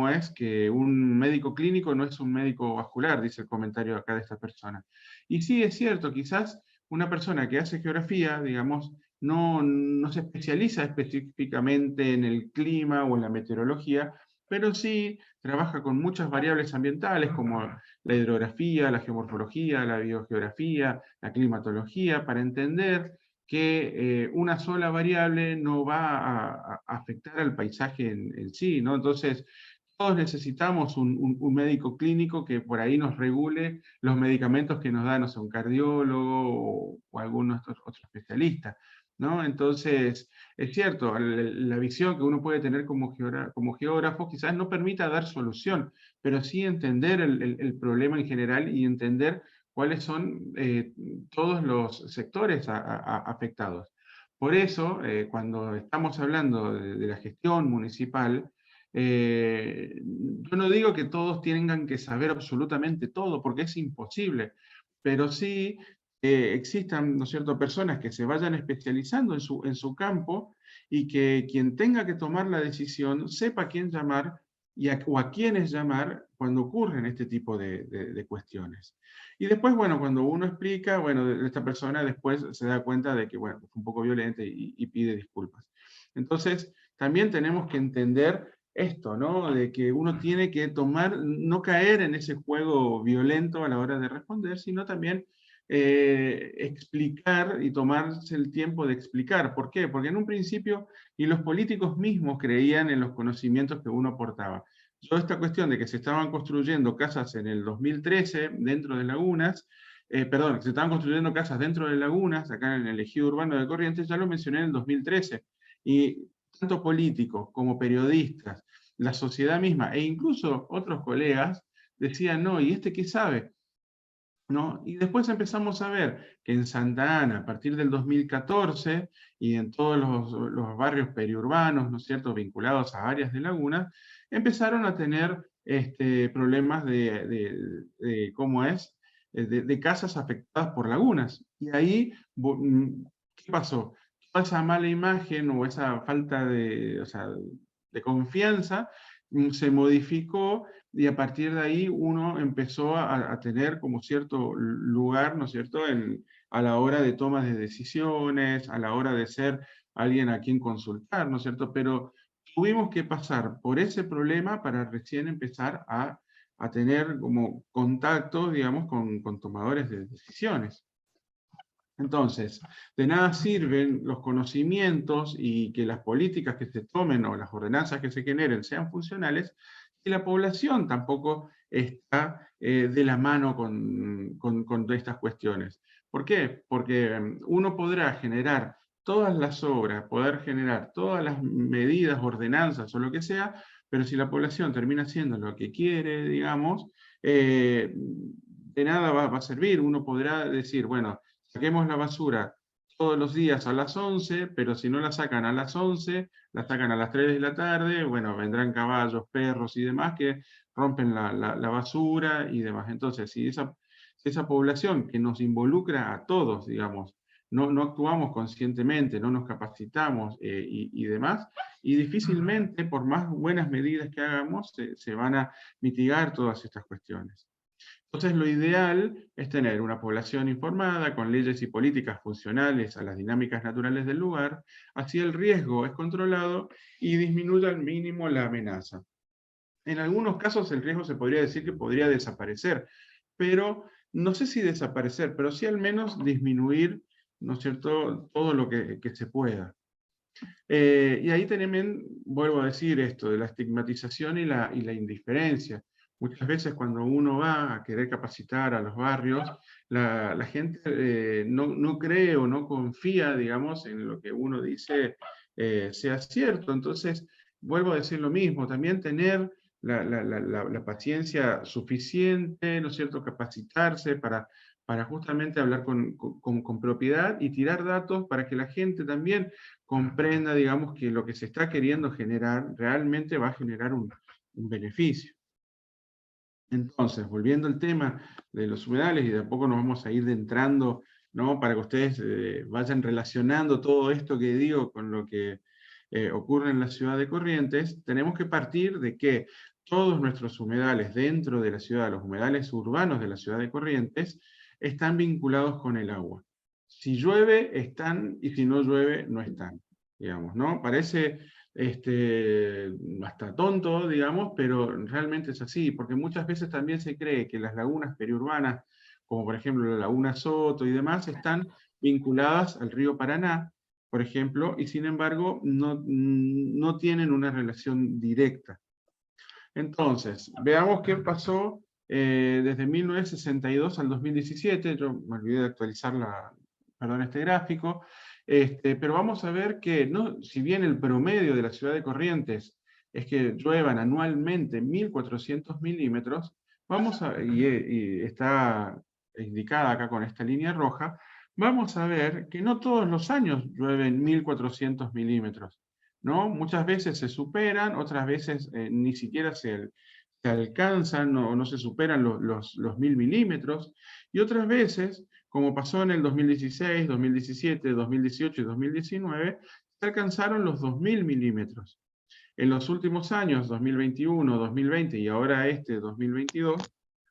es que un médico clínico no es un médico vascular, dice el comentario acá de esta persona. Y sí, es cierto, quizás una persona que hace geografía, digamos, no se especializa específicamente en el clima o en la meteorología, pero sí trabaja con muchas variables ambientales como la hidrografía, la geomorfología, la biogeografía, la climatología, para entender que una sola variable no va a afectar al paisaje en sí, ¿no? Entonces, todos necesitamos un médico clínico que por ahí nos regule los medicamentos que nos da, no sé, un cardiólogo o algún otro especialista, ¿no? Entonces, es cierto, la visión que uno puede tener como geógrafo quizás no permita dar solución, pero sí entender el problema en general y entender cuáles son todos los sectores afectados. Por eso, cuando estamos hablando de la gestión municipal, yo no digo que todos tengan que saber absolutamente todo, porque es imposible, pero sí existan, ¿no es cierto?, personas que se vayan especializando en su campo y que quien tenga que tomar la decisión sepa a quién llamar o a quiénes llamar cuando ocurren este tipo de cuestiones. Y después, bueno, cuando uno explica, bueno, esta persona después se da cuenta de que, bueno, fue un poco violenta y pide disculpas. Entonces, también tenemos que entender esto, ¿no? De que uno tiene que no caer en ese juego violento a la hora de responder, sino también explicar y tomarse el tiempo de explicar. ¿Por qué? Porque en un principio y los políticos mismos creían en los conocimientos que uno aportaba. Toda esta cuestión de que se estaban construyendo casas en el 2013 dentro de lagunas, perdón, se estaban construyendo casas dentro de lagunas, acá en el ejido urbano de Corrientes, ya lo mencioné en el 2013. Y tanto políticos como periodistas, la sociedad misma e incluso otros colegas decían, no, ¿y este qué sabe? ¿No? Y después empezamos a ver que en Santa Ana, a partir del 2014, y en todos los barrios periurbanos, ¿no es cierto?, vinculados a áreas de lagunas, empezaron a tener problemas ¿cómo es?, de casas afectadas por lagunas. Y ahí, ¿qué pasó? Toda esa mala imagen o esa falta o sea, de confianza se modificó y a partir de ahí uno empezó a tener como cierto lugar, ¿no es cierto?, a la hora de tomas de decisiones, a la hora de ser alguien a quien consultar, ¿no es cierto? Pero tuvimos que pasar por ese problema para recién empezar a tener como contacto, digamos, con tomadores de decisiones. Entonces, de nada sirven los conocimientos y que las políticas que se tomen o las ordenanzas que se generen sean funcionales si la población tampoco está de la mano con estas cuestiones. ¿Por qué? Porque uno podrá generar todas las obras, poder generar todas las medidas, ordenanzas o lo que sea, pero si la población termina haciendo lo que quiere, digamos, de nada va a servir. Uno podrá decir, bueno, saquemos la basura todos los días a las 11, pero si no la sacan a las 11, la sacan a las 3 de la tarde, bueno, vendrán caballos, perros y demás que rompen la basura y demás. Entonces, si esa población que nos involucra a todos, digamos, no actuamos conscientemente, no nos capacitamos y demás, y difícilmente, por más buenas medidas que hagamos, se van a mitigar todas estas cuestiones. Entonces, lo ideal es tener una población informada, con leyes y políticas funcionales a las dinámicas naturales del lugar, así el riesgo es controlado y disminuye al mínimo la amenaza. En algunos casos el riesgo se podría decir que podría desaparecer, pero no sé si desaparecer, pero sí al menos disminuir, ¿no es cierto?, todo lo que se pueda. Y ahí también vuelvo a decir esto de la estigmatización y la indiferencia. Muchas veces cuando uno va a querer capacitar a los barrios, la gente no cree o no confía, digamos, en lo que uno dice sea cierto. Entonces, vuelvo a decir lo mismo, también tener la paciencia suficiente, ¿no es cierto?, capacitarse para justamente hablar con propiedad y tirar datos para que la gente también comprenda, digamos, que lo que se está queriendo generar realmente va a generar un beneficio. Entonces, volviendo al tema de los humedales, y de a poco nos vamos a ir adentrando, ¿no?, para que ustedes vayan relacionando todo esto que digo con lo que ocurre en la ciudad de Corrientes, tenemos que partir de que todos nuestros humedales dentro de la ciudad, los humedales urbanos de la ciudad de Corrientes, están vinculados con el agua. Si llueve, están, y si no llueve, no están, digamos, ¿no? Parece hasta tonto, digamos, pero realmente es así, porque muchas veces también se cree que las lagunas periurbanas, como por ejemplo la Laguna Soto y demás, están vinculadas al río Paraná, por ejemplo, y sin embargo no tienen una relación directa. Entonces, veamos qué pasó desde 1962 al 2017, yo me olvidé de actualizar este gráfico, pero vamos a ver que, no, si bien el promedio de la ciudad de Corrientes es que lluevan anualmente 1.400 milímetros, y está indicada acá con esta línea roja, vamos a ver que no todos los años llueven 1.400 milímetros, ¿no? Muchas veces se superan, otras veces ni siquiera se alcanzan o no se superan los 1.000 milímetros, y otras veces, como pasó en el 2016, 2017, 2018 y 2019, se alcanzaron los 2.000 milímetros. En los últimos años, 2021, 2020 y ahora 2022,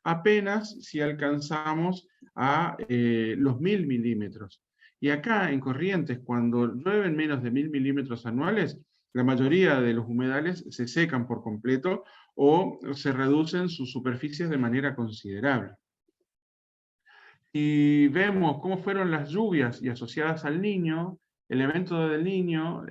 apenas si alcanzamos a los 1.000 milímetros. Y acá en Corrientes, cuando llueven menos de 1.000 milímetros anuales, la mayoría de los humedales se secan por completo o se reducen sus superficies de manera considerable. Y vemos cómo fueron las lluvias y asociadas al Niño, el evento del Niño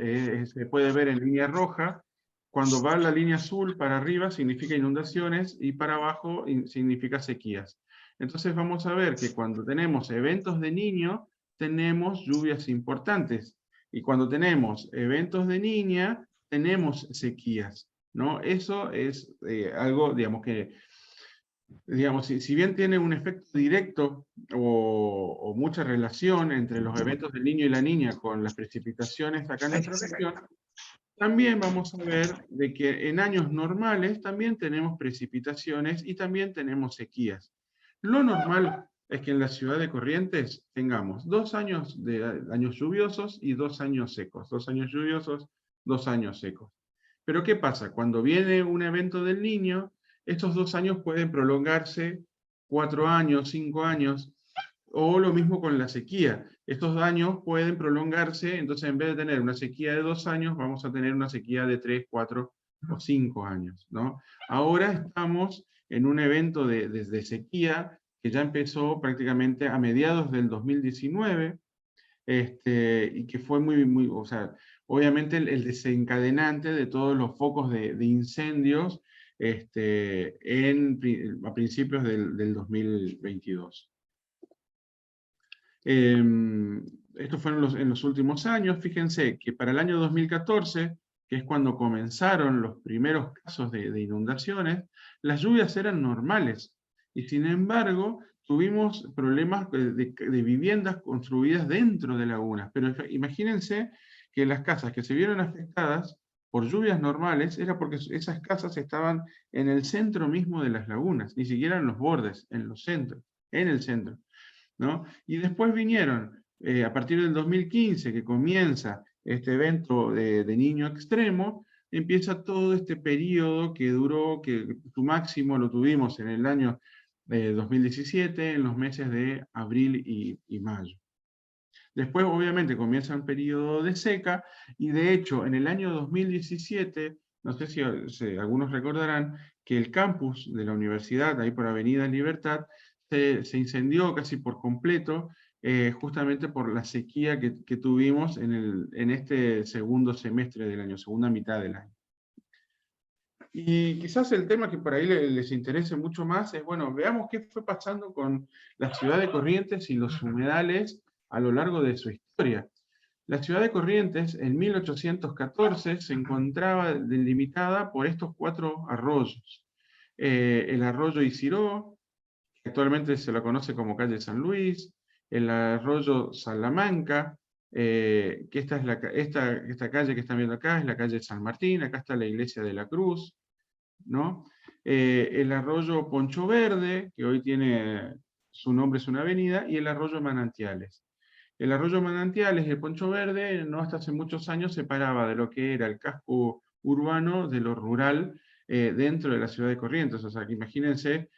se puede ver en línea roja. Cuando va la línea azul para arriba significa inundaciones y para abajo significa sequías. Entonces vamos a ver que cuando tenemos eventos de Niño, tenemos lluvias importantes. Y cuando tenemos eventos de Niña, tenemos sequías, ¿no? Eso es algo, digamos, que si bien tiene un efecto directo o mucha relación entre los eventos del Niño y la Niña con las precipitaciones acá en nuestra región, también vamos a ver de que en años normales también tenemos precipitaciones y también tenemos sequías. Lo normal es que en la ciudad de Corrientes tengamos 2 años de años lluviosos y 2 años secos. 2 años lluviosos, 2 años secos. Pero ¿qué pasa? Cuando viene un evento del Niño, estos 2 años pueden prolongarse 4 años, 5 años, o lo mismo con la sequía. Estos años pueden prolongarse, entonces en vez de tener una sequía de 2 años, vamos a tener una sequía de 3, 4 o 5 años, ¿no? Ahora estamos en un evento de sequía que ya empezó prácticamente a mediados del 2019, y que fue o sea, obviamente el desencadenante de todos los focos de incendios a principios del 2022. Esto fueron en los últimos años. Fíjense que para el año 2014, que es cuando comenzaron los primeros casos de inundaciones, las lluvias eran normales, y sin embargo tuvimos problemas de viviendas construidas dentro de lagunas. Pero imagínense que las casas que se vieron afectadas por lluvias normales era porque esas casas estaban en el centro mismo de las lagunas, ni siquiera en los bordes, en los centros, en el centro, ¿no? Y después vinieron, a partir del 2015, que comienza este evento de Niño extremo, empieza todo este periodo que duró, que su máximo lo tuvimos en el año 2017, en los meses de abril y mayo. Después, obviamente, comienza un periodo de seca, y de hecho, en el año 2017, no sé si algunos recordarán, que el campus de la universidad, ahí por Avenida Libertad, se incendió casi por completo, justamente por la sequía que tuvimos en este segundo semestre del año, segunda mitad del año. Y quizás el tema que por ahí les interese mucho más es, bueno, veamos qué fue pasando con la ciudad de Corrientes y los humedales a lo largo de su historia. La ciudad de Corrientes en 1814 se encontraba delimitada por estos 4 arroyos. El arroyo Isiró, que actualmente se lo conoce como calle San Luis, el arroyo Salamanca, que esta calle que están viendo acá es la calle San Martín, acá está la iglesia de la Cruz, ¿no? El arroyo Poncho Verde, que hoy tiene su nombre, es una avenida, y el arroyo Manantiales. El arroyo Manantiales y el Poncho Verde, no hasta hace muchos años, separaba de lo que era el casco urbano de lo rural dentro de la ciudad de Corrientes. O sea, que imagínense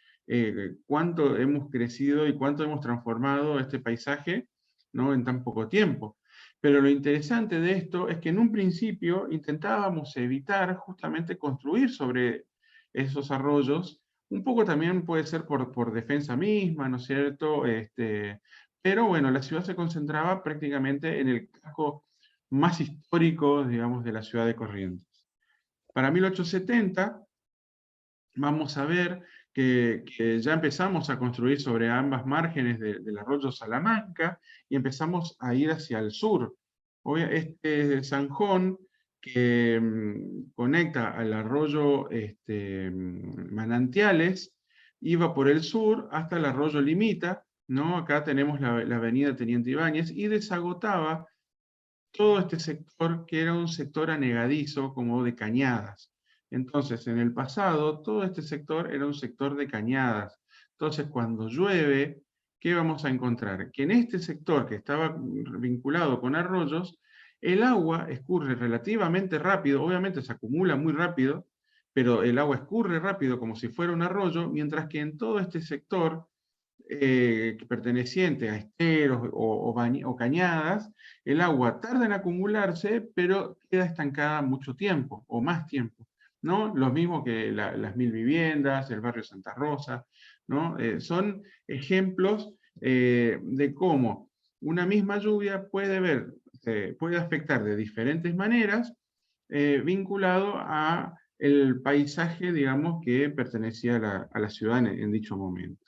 cuánto hemos crecido y cuánto hemos transformado este paisaje, ¿no?, en tan poco tiempo. Pero lo interesante de esto es que en un principio intentábamos evitar justamente construir sobre esos arroyos, un poco también puede ser por defensa misma, ¿no es cierto? Pero bueno, la ciudad se concentraba prácticamente en el casco más histórico, digamos, de la ciudad de Corrientes. Para 1870 vamos a ver que ya empezamos a construir sobre ambas márgenes del arroyo Salamanca y empezamos a ir hacia el sur. Este zanjón que conecta al arroyo Manantiales iba por el sur hasta el arroyo Limita, ¿no? Acá tenemos la avenida Teniente Ibáñez, y desagotaba todo este sector que era un sector anegadizo, como de cañadas. Entonces, en el pasado, todo este sector era un sector de cañadas. Entonces, cuando llueve, ¿qué vamos a encontrar? Que en este sector que estaba vinculado con arroyos, el agua escurre relativamente rápido, obviamente se acumula muy rápido, pero el agua escurre rápido como si fuera un arroyo, mientras que en todo este sector perteneciente a esteros o cañadas, el agua tarda en acumularse, pero queda estancada mucho tiempo, o más tiempo, ¿no? Lo mismo que las 1000 viviendas, el barrio Santa Rosa, ¿no? Son ejemplos de cómo una misma lluvia puede afectar de diferentes maneras, vinculado a el paisaje, digamos, que pertenecía a la ciudad en dicho momento.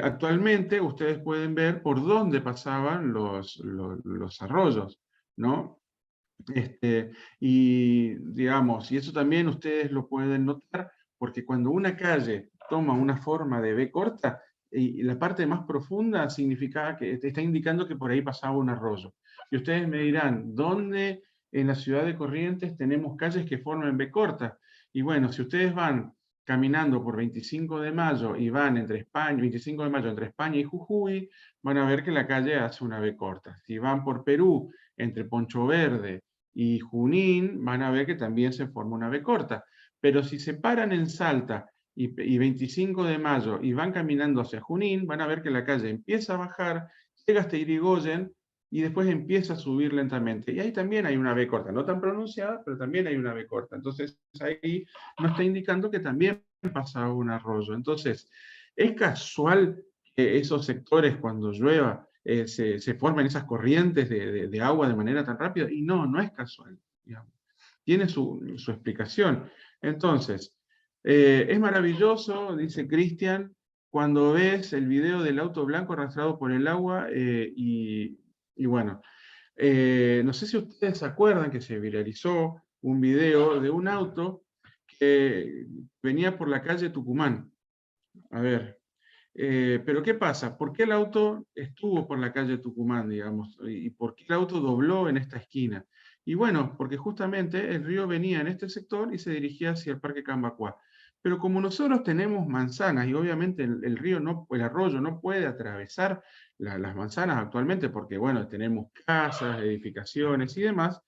Actualmente ustedes pueden ver por dónde pasaban los arroyos, ¿no? Y digamos, y eso también ustedes lo pueden notar, porque cuando una calle toma una forma de B corta, y la parte más profunda significa que te está indicando que por ahí pasaba un arroyo. Y ustedes me dirán, ¿dónde en la ciudad de Corrientes tenemos calles que forman B corta? Y bueno, si ustedes van caminando por 25 de mayo y van entre España, 25 de mayo entre España y Jujuy, van a ver que la calle hace una B corta. Si van por Perú, entre Poncho Verde y Junín, van a ver que también se forma una B corta. Pero si se paran en Salta y 25 de mayo y van caminando hacia Junín, van a ver que la calle empieza a bajar, llega hasta Irigoyen y después empieza a subir lentamente. Y ahí también hay una B corta, no tan pronunciada, pero también hay una B corta. Entonces ahí nos está indicando que también pasa un arroyo. Entonces, ¿es casual que esos sectores cuando llueva se formen esas corrientes de agua de manera tan rápida? Y no, no es casual, digamos. Tiene su explicación. Entonces, es maravilloso, dice Cristian, cuando ves el video del auto blanco arrastrado por el agua y bueno, no sé si ustedes se acuerdan que se viralizó un video de un auto que venía por la calle Tucumán. A ver, pero ¿qué pasa? ¿Por qué el auto estuvo por la calle Tucumán, digamos? ¿Y por qué el auto dobló en esta esquina? Y bueno, porque justamente el río venía en este sector y se dirigía hacia el Parque Cambacuá. Pero como nosotros tenemos manzanas y obviamente el río el arroyo no puede atravesar las manzanas actualmente porque, bueno, tenemos casas, edificaciones y demás,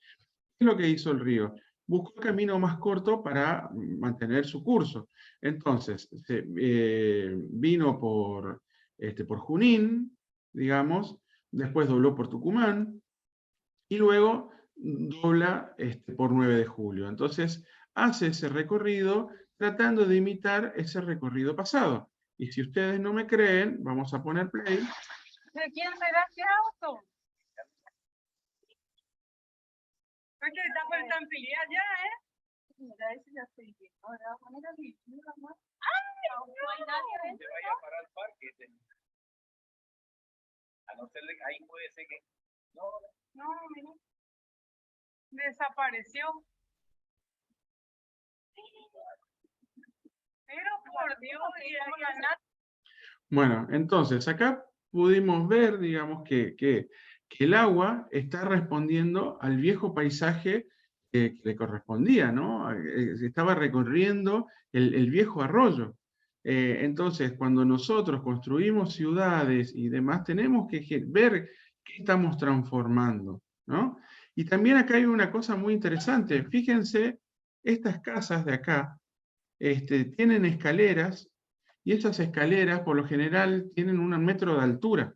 ¿qué es lo que hizo el río? Buscó el camino más corto para mantener su curso. Entonces, vino por Junín, digamos, después dobló por Tucumán, y luego dobla por 9 de julio. Entonces, hace ese recorrido tratando de imitar ese recorrido pasado. Y si ustedes no me creen, vamos a poner play.
¿De quién será ese auto? Es que está por estampilla ya, ¿eh? Mira, ese ya estoy viendo. Ahora vamos a poner aquí. ¡Ay, no! No hay nadie adentro.
Se vaya para el parque. A no ser de que ahí puede ser que
No, mira. Desapareció. Pero por Dios, y nada.
Bueno, entonces acá pudimos ver, digamos, que el agua está respondiendo al viejo paisaje que le correspondía, ¿no? Estaba recorriendo el viejo arroyo. Entonces, cuando nosotros construimos ciudades y demás, tenemos que ver qué estamos transformando, ¿no? Y también acá hay una cosa muy interesante. Fíjense, estas casas de acá tienen escaleras y esas escaleras por lo general tienen 1 metro de altura.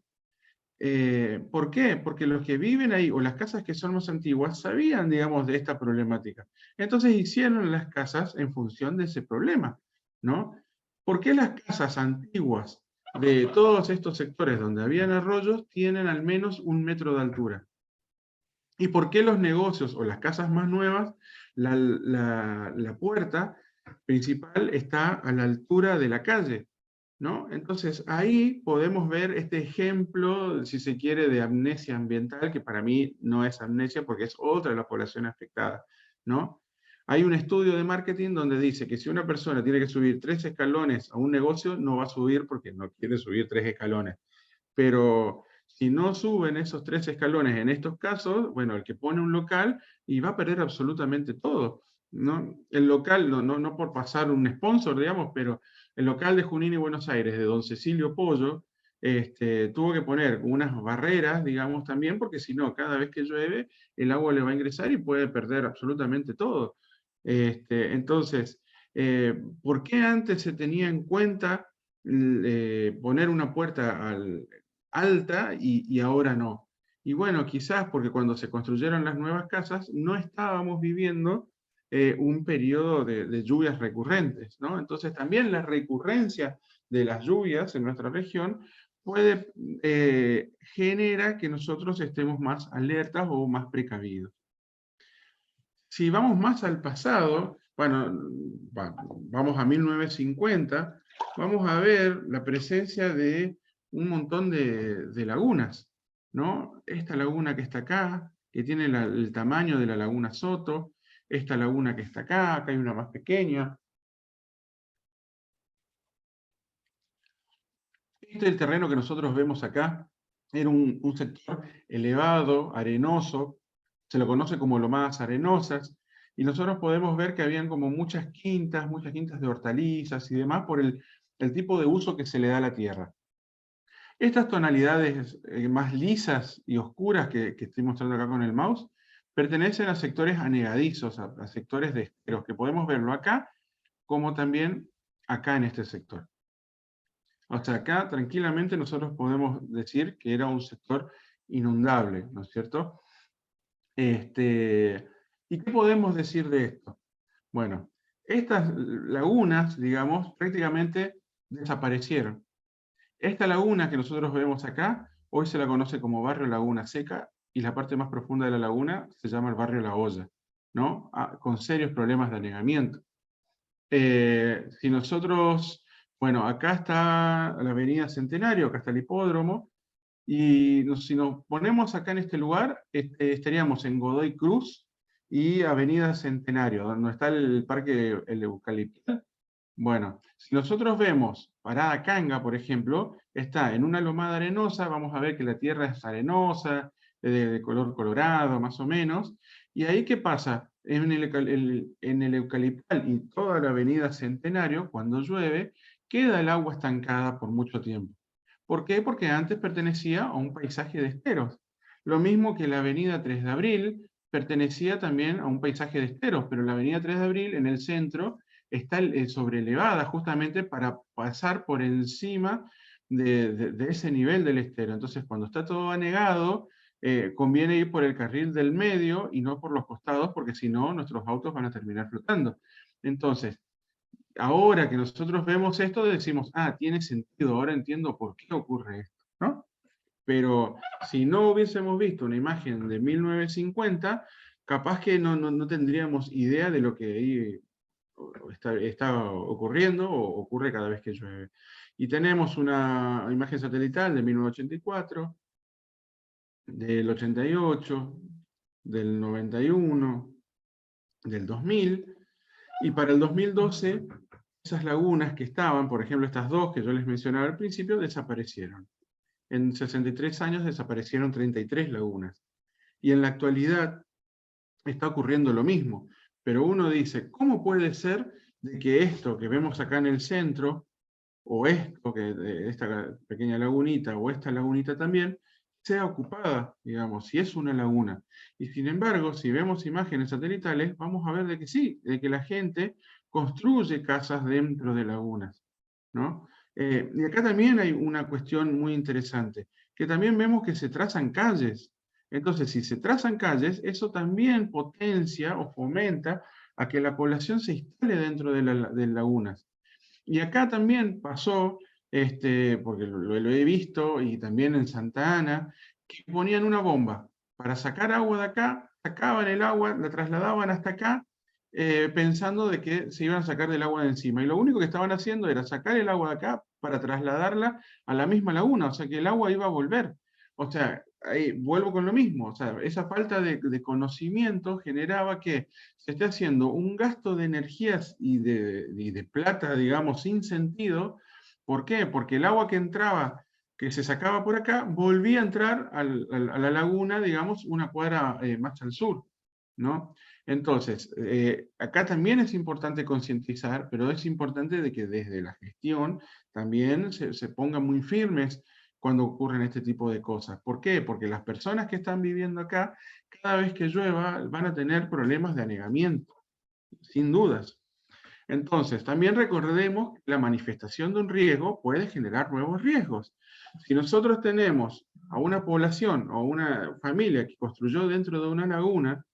¿Por qué? Porque los que viven ahí, o las casas que son más antiguas, sabían, digamos, de esta problemática. Entonces hicieron las casas en función de ese problema, ¿no? ¿Por qué las casas antiguas de todos estos sectores donde habían arroyos tienen al menos 1 metro de altura? ¿Y por qué los negocios o las casas más nuevas, la puerta principal está a la altura de la calle? ¿No? Entonces ahí podemos ver este ejemplo, si se quiere, de amnesia ambiental, que para mí no es amnesia porque es otra de la población afectada, ¿no? Hay un estudio de marketing donde dice que si una persona tiene que subir 3 escalones a un negocio, no va a subir porque no quiere subir 3 escalones. Pero si no suben esos 3 escalones en estos casos, bueno, el que pone un local y va a perder absolutamente todo, ¿no? El local, no por pasar un sponsor, digamos, pero el local de Junín y Buenos Aires, de don Cecilio Pollo, tuvo que poner unas barreras, digamos, también, porque si no, cada vez que llueve, el agua le va a ingresar y puede perder absolutamente todo. Entonces, ¿por qué antes se tenía en cuenta poner una puerta alta y ahora no? Y bueno, quizás porque cuando se construyeron las nuevas casas no estábamos viviendo un periodo de lluvias recurrentes, ¿no? Entonces también la recurrencia de las lluvias en nuestra región genera que nosotros estemos más alertas o más precavidos. Si vamos más al pasado, bueno, vamos a 1950, vamos a ver la presencia de un montón de lagunas, ¿no? Esta laguna que está acá, que tiene el tamaño de la laguna Soto, esta laguna que está acá hay una más pequeña. Este es el terreno que nosotros vemos acá, era un sector elevado, arenoso, se lo conoce como lomadas arenosas, y nosotros podemos ver que habían como muchas quintas de hortalizas y demás por el tipo de uso que se le da a la tierra. Estas tonalidades más lisas y oscuras que estoy mostrando acá con el mouse, pertenecen a sectores anegadizos, a sectores de esteros, que podemos verlo acá, como también acá en este sector. O sea, acá tranquilamente nosotros podemos decir que era un sector inundable, ¿no es cierto? ¿Y qué podemos decir de esto? Bueno, estas lagunas, digamos, prácticamente desaparecieron. Esta laguna que nosotros vemos acá, hoy se la conoce como barrio Laguna Seca, y la parte más profunda de la laguna se llama el barrio La Olla, ¿no? Con serios problemas de anegamiento. Si nosotros, bueno, acá está la avenida Centenario, acá está el hipódromo, y si nos ponemos acá en este lugar, estaríamos en Godoy Cruz y avenida Centenario, donde está el parque el eucaliptal. Bueno, si nosotros vemos Parada Canga, por ejemplo, está en una lomada arenosa, vamos a ver que la tierra es arenosa, de color colorado, más o menos, y ahí ¿qué pasa? En el eucaliptal y toda la avenida Centenario, cuando llueve, queda el agua estancada por mucho tiempo. ¿Por qué? Porque antes pertenecía a un paisaje de esteros. Lo mismo que la avenida 3 de Abril pertenecía también a un paisaje de esteros, pero la avenida 3 de Abril en el centro está sobrelevada justamente para pasar por encima de ese nivel del estero. Entonces, cuando está todo anegado, conviene ir por el carril del medio y no por los costados, porque si no, nuestros autos van a terminar flotando. Entonces, ahora que nosotros vemos esto, decimos, ah, tiene sentido, ahora entiendo por qué ocurre esto, ¿no? Pero si no hubiésemos visto una imagen de 1950, capaz que no tendríamos idea de lo que ahí está ocurriendo o ocurre cada vez que llueve. Y tenemos una imagen satelital de 1984, del 88, del 91, del 2000, y para el 2012 esas lagunas que estaban, por ejemplo estas dos que yo les mencionaba al principio, desaparecieron. En 63 años desaparecieron 33 lagunas. Y en la actualidad está ocurriendo lo mismo. Pero uno dice, ¿cómo puede ser de que esto que vemos acá en el centro, o esto, esta pequeña lagunita, o esta lagunita también, sea ocupada, digamos, si es una laguna? Y sin embargo, si vemos imágenes satelitales, vamos a ver de que sí, de que la gente construye casas dentro de lagunas, ¿no? Y acá también hay una cuestión muy interesante, que también vemos que se trazan calles. Entonces, si se trazan calles, eso también potencia o fomenta a que la población se instale dentro de lagunas. Y acá también pasó, porque lo he visto, y también en Santa Ana, que ponían una bomba para sacar agua de acá, sacaban el agua, la trasladaban hasta acá, pensando de que se iban a sacar del agua de encima. Y lo único que estaban haciendo era sacar el agua de acá para trasladarla a la misma laguna, o sea que el agua iba a volver. O sea, ahí vuelvo con lo mismo, o sea, esa falta de conocimiento generaba que se esté haciendo un gasto de energías y de plata, digamos, sin sentido. ¿Por qué? Porque el agua que entraba, que se sacaba por acá, volvía a entrar a la laguna, digamos, una cuadra más al sur, ¿no? Entonces, acá también es importante concientizar, pero es importante de que desde la gestión también se pongan muy firmes cuando ocurren este tipo de cosas. ¿Por qué? Porque las personas que están viviendo acá, cada vez que llueva, van a tener problemas de anegamiento, sin dudas. Entonces, también recordemos que la manifestación de un riesgo puede generar nuevos riesgos. Si nosotros tenemos a una población o una familia que construyó dentro de una laguna,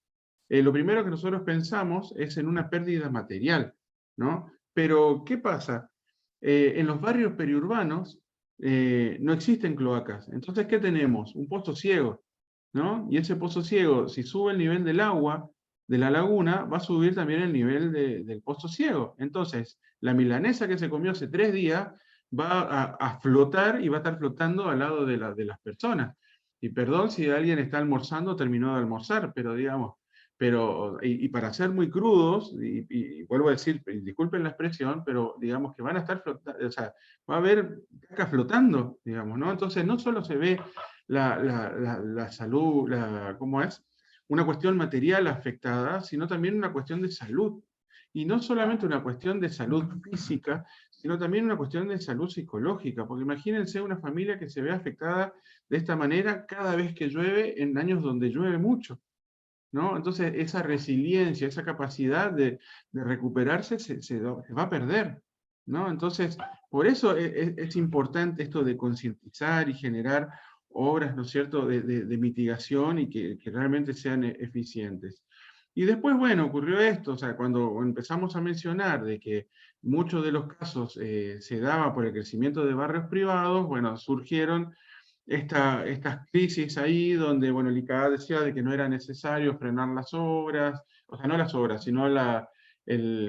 lo primero que nosotros pensamos es en una pérdida material, ¿no? Pero, ¿qué pasa? En los barrios periurbanos no existen cloacas. Entonces, ¿qué tenemos? Un pozo ciego, ¿no? Y ese pozo ciego, si sube el nivel del agua de la laguna, va a subir también el nivel del pozo ciego. Entonces, la milanesa que se comió hace 3 días va a flotar y va a estar flotando al lado de las personas. Y perdón si alguien está almorzando, terminó de almorzar, pero digamos, y para ser muy crudos, y vuelvo a decir, y disculpen la expresión, pero digamos que van a estar flotando, o sea, va a haber caca flotando, digamos, ¿no? Entonces no solo se ve la salud, ¿cómo es? Una cuestión material afectada, sino también una cuestión de salud. Y no solamente una cuestión de salud física, sino también una cuestión de salud psicológica, porque imagínense una familia que se ve afectada de esta manera cada vez que llueve en años donde llueve mucho, ¿no? Entonces esa resiliencia, esa capacidad de recuperarse se va a perder, ¿no? Entonces, por eso es importante esto de concientizar y generar obras, ¿no es cierto?, de mitigación y que realmente sean eficientes. Y después, bueno, ocurrió esto, o sea, cuando empezamos a mencionar de que muchos de los casos se daba por el crecimiento de barrios privados, bueno, surgieron estas crisis ahí donde, bueno, el ICAA decía de que no era necesario frenar las obras, o sea, no las obras, sino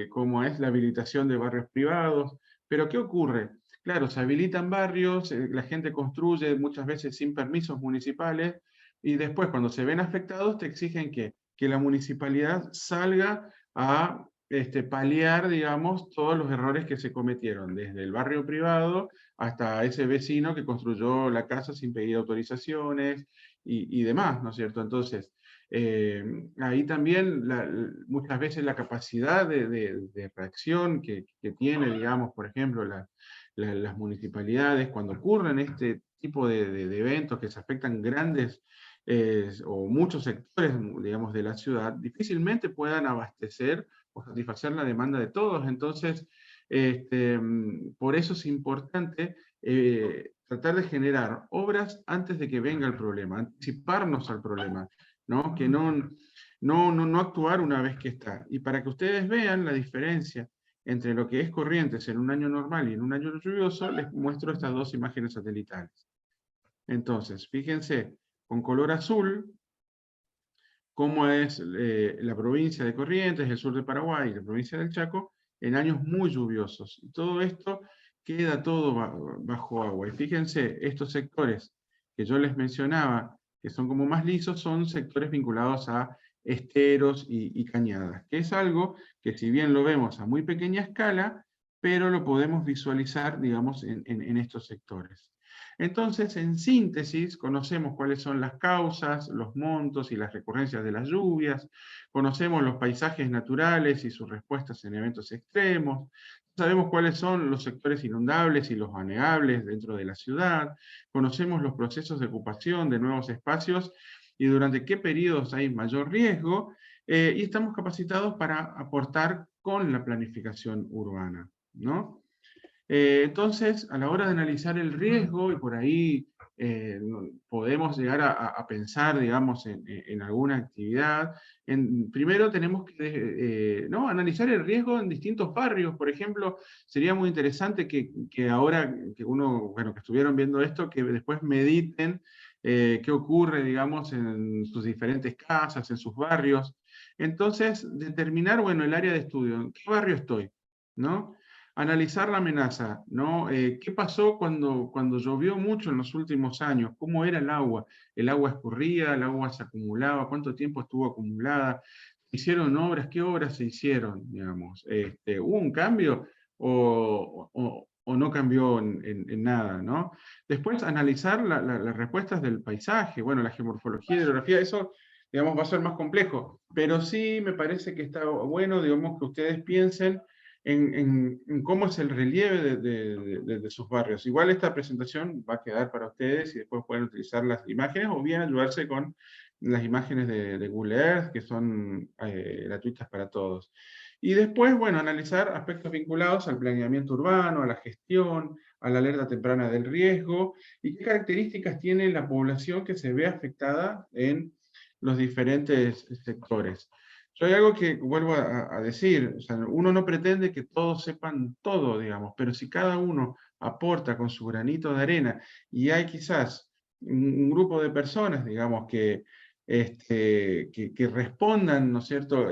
cómo es la habilitación de barrios privados. Pero ¿qué ocurre? Claro, se habilitan barrios, la gente construye muchas veces sin permisos municipales, y después cuando se ven afectados te exigen que la municipalidad salga a paliar, digamos, todos los errores que se cometieron, desde el barrio privado hasta ese vecino que construyó la casa sin pedir autorizaciones y demás, ¿no es cierto? Entonces, ahí también muchas veces la capacidad de reacción que tiene, digamos, por ejemplo, las municipalidades cuando ocurren este tipo de eventos que se afectan grandes o muchos sectores, digamos, de la ciudad, difícilmente puedan abastecer o satisfacer la demanda de todos. Entonces, por eso es importante tratar de generar obras antes de que venga el problema, anticiparnos al problema, ¿no? Que no actuar una vez que está. Y para que ustedes vean la diferencia entre lo que es Corrientes en un año normal y en un año lluvioso, les muestro estas dos imágenes satelitales. Entonces, fíjense, con color azul, cómo es la provincia de Corrientes, el sur de Paraguay y la provincia del Chaco, en años muy lluviosos. Y todo esto queda todo bajo agua. Y fíjense, estos sectores que yo les mencionaba, que son como más lisos, son sectores vinculados a esteros y cañadas, que es algo que si bien lo vemos a muy pequeña escala, pero lo podemos visualizar, digamos, en estos sectores. Entonces, en síntesis, conocemos cuáles son las causas, los montos y las recurrencias de las lluvias, conocemos los paisajes naturales y sus respuestas en eventos extremos, sabemos cuáles son los sectores inundables y los anegables dentro de la ciudad, conocemos los procesos de ocupación de nuevos espacios y durante qué periodos hay mayor riesgo, y estamos capacitados para aportar con la planificación urbana, ¿no? Entonces, a la hora de analizar el riesgo, y por ahí podemos llegar a pensar, digamos, en alguna actividad, primero tenemos que ¿no? analizar el riesgo en distintos barrios. Por ejemplo, sería muy interesante que ahora que bueno, que estuvieron viendo esto, que después mediten qué ocurre, digamos, en sus diferentes casas, en sus barrios. Entonces, determinar, bueno, el área de estudio, ¿en qué barrio estoy? ¿No? Analizar la amenaza, ¿no? ¿Qué pasó cuando llovió mucho en los últimos años? ¿Cómo era el agua? ¿El agua escurría? ¿El agua se acumulaba? ¿Cuánto tiempo estuvo acumulada? ¿Hicieron obras? ¿Qué obras se hicieron? Digamos? ¿Hubo un cambio o no cambió en nada? ¿No? Después, analizar las respuestas del paisaje, bueno, la geomorfología y hidrografía, eso digamos, va a ser más complejo, pero sí me parece que está bueno, digamos, que ustedes piensen en cómo es el relieve de sus barrios. Igual esta presentación va a quedar para ustedes y después pueden utilizar las imágenes o bien ayudarse con las imágenes de Google Earth, que son gratuitas para todos. Y después, bueno, analizar aspectos vinculados al planeamiento urbano, a la gestión, a la alerta temprana del riesgo, y qué características tiene la población que se ve afectada en los diferentes sectores. Yo hay algo que vuelvo a decir, o sea, uno no pretende que todos sepan todo, digamos, pero si cada uno aporta con su granito de arena y hay quizás un grupo de personas, digamos, que respondan, ¿no es cierto?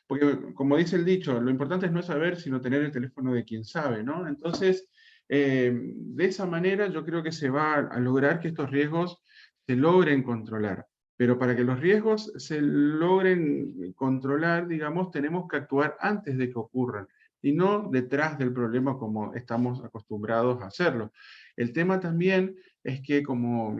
Porque como dice el dicho, lo importante es no saber, sino tener el teléfono de quien sabe, ¿no? Entonces, de esa manera yo creo que se va a lograr que estos riesgos se logren controlar. Pero para que los riesgos se logren controlar, digamos, tenemos que actuar antes de que ocurran y no detrás del problema como estamos acostumbrados a hacerlo. El tema también es que como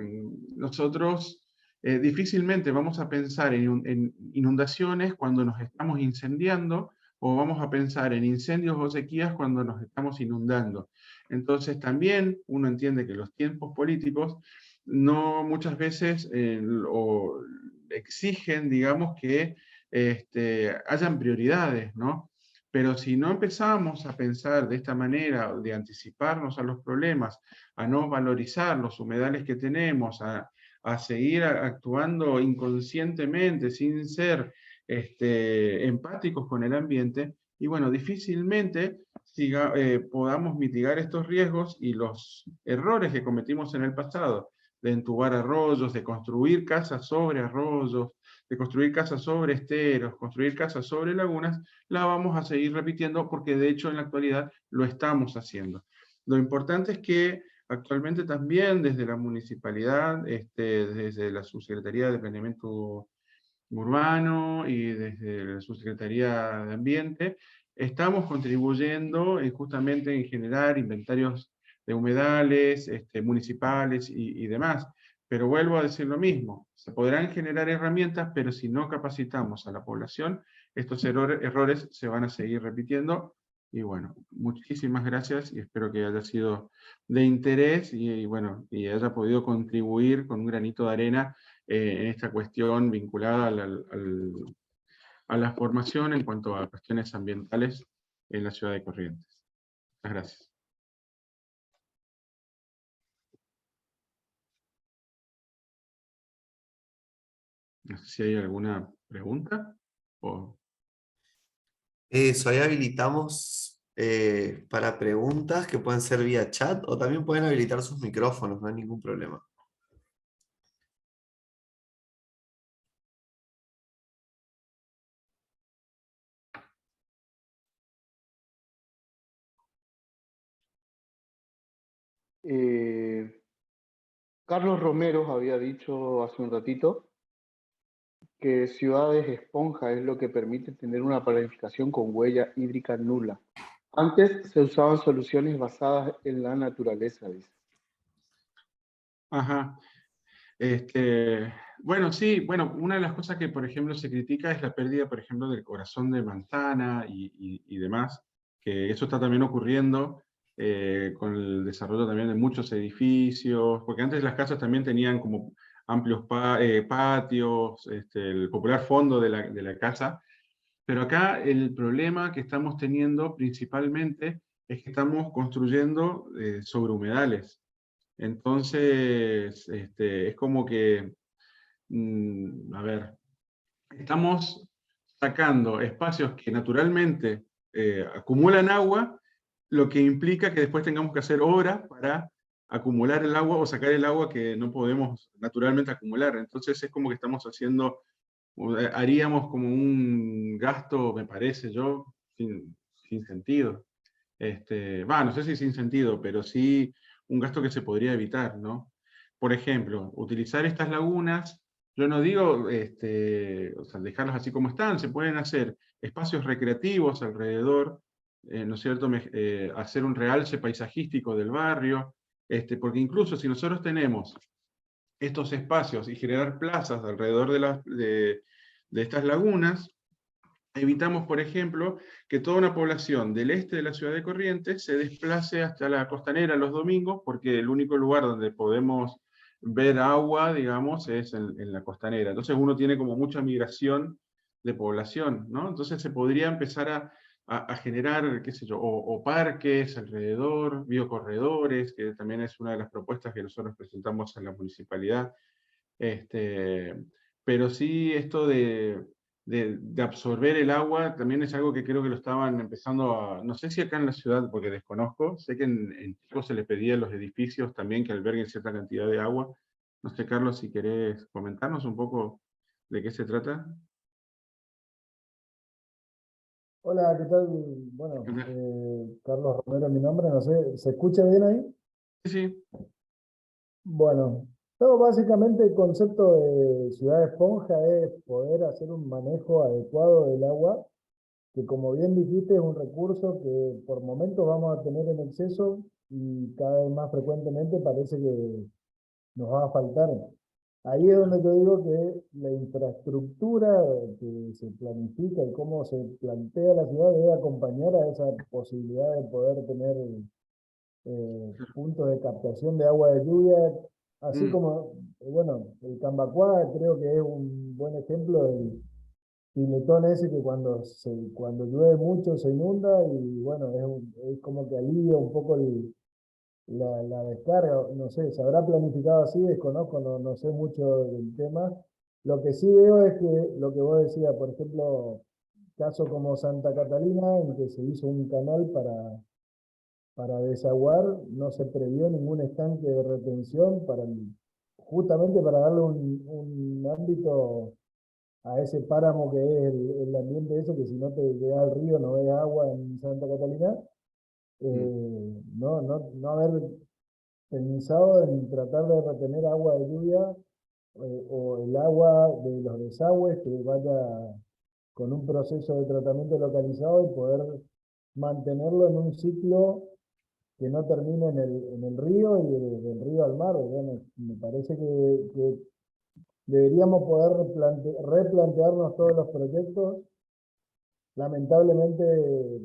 nosotros difícilmente vamos a pensar en inundaciones cuando nos estamos incendiando o vamos a pensar en incendios o sequías cuando nos estamos inundando. Entonces también uno entiende que los tiempos políticos no muchas veces o exigen, digamos, que hayan prioridades, ¿no? Pero si no empezamos a pensar de esta manera, de anticiparnos a los problemas, a no valorizar los humedales que tenemos, a seguir actuando inconscientemente, sin ser empáticos con el ambiente, y bueno, difícilmente podamos mitigar estos riesgos y los errores que cometimos en el pasado de entubar arroyos, de construir casas sobre arroyos, de construir casas sobre esteros, construir casas sobre lagunas, la vamos a seguir repitiendo porque de hecho en la actualidad lo estamos haciendo. Lo importante es que actualmente también desde la municipalidad, desde la Subsecretaría de Planeamiento Urbano y desde la Subsecretaría de Ambiente, estamos contribuyendo justamente en generar inventarios de humedales municipales y demás. Pero vuelvo a decir lo mismo, se podrán generar herramientas, pero si no capacitamos a la población, estos errores se van a seguir repitiendo. Y bueno, muchísimas gracias y espero que haya sido de interés y bueno, y haya podido contribuir con un granito de arena en esta cuestión vinculada a la formación en cuanto a cuestiones ambientales en la ciudad de Corrientes. Muchas gracias. No sé si hay alguna pregunta.
Eso, ahí habilitamos para preguntas que pueden ser vía chat o también pueden habilitar sus micrófonos, no hay ningún problema.
Carlos Romero había dicho hace un ratito que ciudades esponja es lo que permite tener una planificación con huella hídrica nula. Antes se usaban soluciones basadas en la naturaleza, dice.
Ajá. Bueno, sí, bueno, una de las cosas que, por ejemplo, se critica es la pérdida, por ejemplo, del corazón de manzana y demás, que eso está también ocurriendo con el desarrollo también de muchos edificios, porque antes las casas también tenían como amplios patios, el popular fondo de la casa, pero acá el problema que estamos teniendo principalmente es que estamos construyendo sobre humedales. Entonces, es como que, a ver, estamos sacando espacios que naturalmente acumulan agua, lo que implica que después tengamos que hacer obras para acumular el agua o sacar el agua que no podemos naturalmente acumular. Entonces es como que estamos haciendo, haríamos como un gasto, me parece yo, sin sentido. No sé si sin sentido, pero sí un gasto que se podría evitar, ¿no? Por ejemplo, utilizar estas lagunas, yo no digo o sea, dejarlas así como están, se pueden hacer espacios recreativos alrededor, ¿no es cierto? Hacer un realce paisajístico del barrio, porque incluso si nosotros tenemos estos espacios y generar plazas alrededor de estas lagunas, evitamos, por ejemplo, que toda una población del este de la ciudad de Corrientes se desplace hasta la costanera los domingos, porque el único lugar donde podemos ver agua, digamos, es en la costanera. Entonces uno tiene como mucha migración de población, ¿no? Entonces se podría empezar a generar, qué sé yo, o parques alrededor, biocorredores, que también es una de las propuestas que nosotros presentamos en la municipalidad. Este, pero sí, esto de absorber el agua también es algo que creo que lo estaban empezando a, no sé si acá en la ciudad, porque desconozco, sé que en Chico se les pedía a los edificios también que alberguen cierta cantidad de agua. No sé, Carlos, si querés comentarnos un poco de qué se trata.
Hola, ¿qué tal? Bueno, Carlos Romero es mi nombre, no sé, ¿se escucha bien ahí?
Sí, sí.
Bueno, todo básicamente el concepto de ciudad esponja es poder hacer un manejo adecuado del agua, que como bien dijiste es un recurso que por momentos vamos a tener en exceso y cada vez más frecuentemente parece que nos va a faltar. Ahí es donde yo digo que la infraestructura que se planifica y cómo se plantea la ciudad debe acompañar a esa posibilidad de poder tener puntos de captación de agua de lluvia, así
Mm,
como, bueno, el Cambacuá creo que es un buen ejemplo del piletón ese que cuando llueve mucho se inunda y bueno, es como que alivia un poco la descarga, no sé, se habrá planificado así, desconozco, no sé mucho del tema. Lo que sí veo es que lo que vos decías, por ejemplo, caso como Santa Catalina, en que se hizo un canal para desaguar, no se previó ningún estanque de retención justamente para darle un ámbito a ese páramo que es el ambiente ese, que si no te llegas al río no ves agua en Santa Catalina.
mm,
No haber pensado en tratar de retener agua de lluvia o el agua de los desagües que vaya con un proceso de tratamiento localizado y poder mantenerlo en un ciclo que no termine en el río y del río al mar. Bueno, me parece que deberíamos poder replantearnos todos los proyectos. Lamentablemente,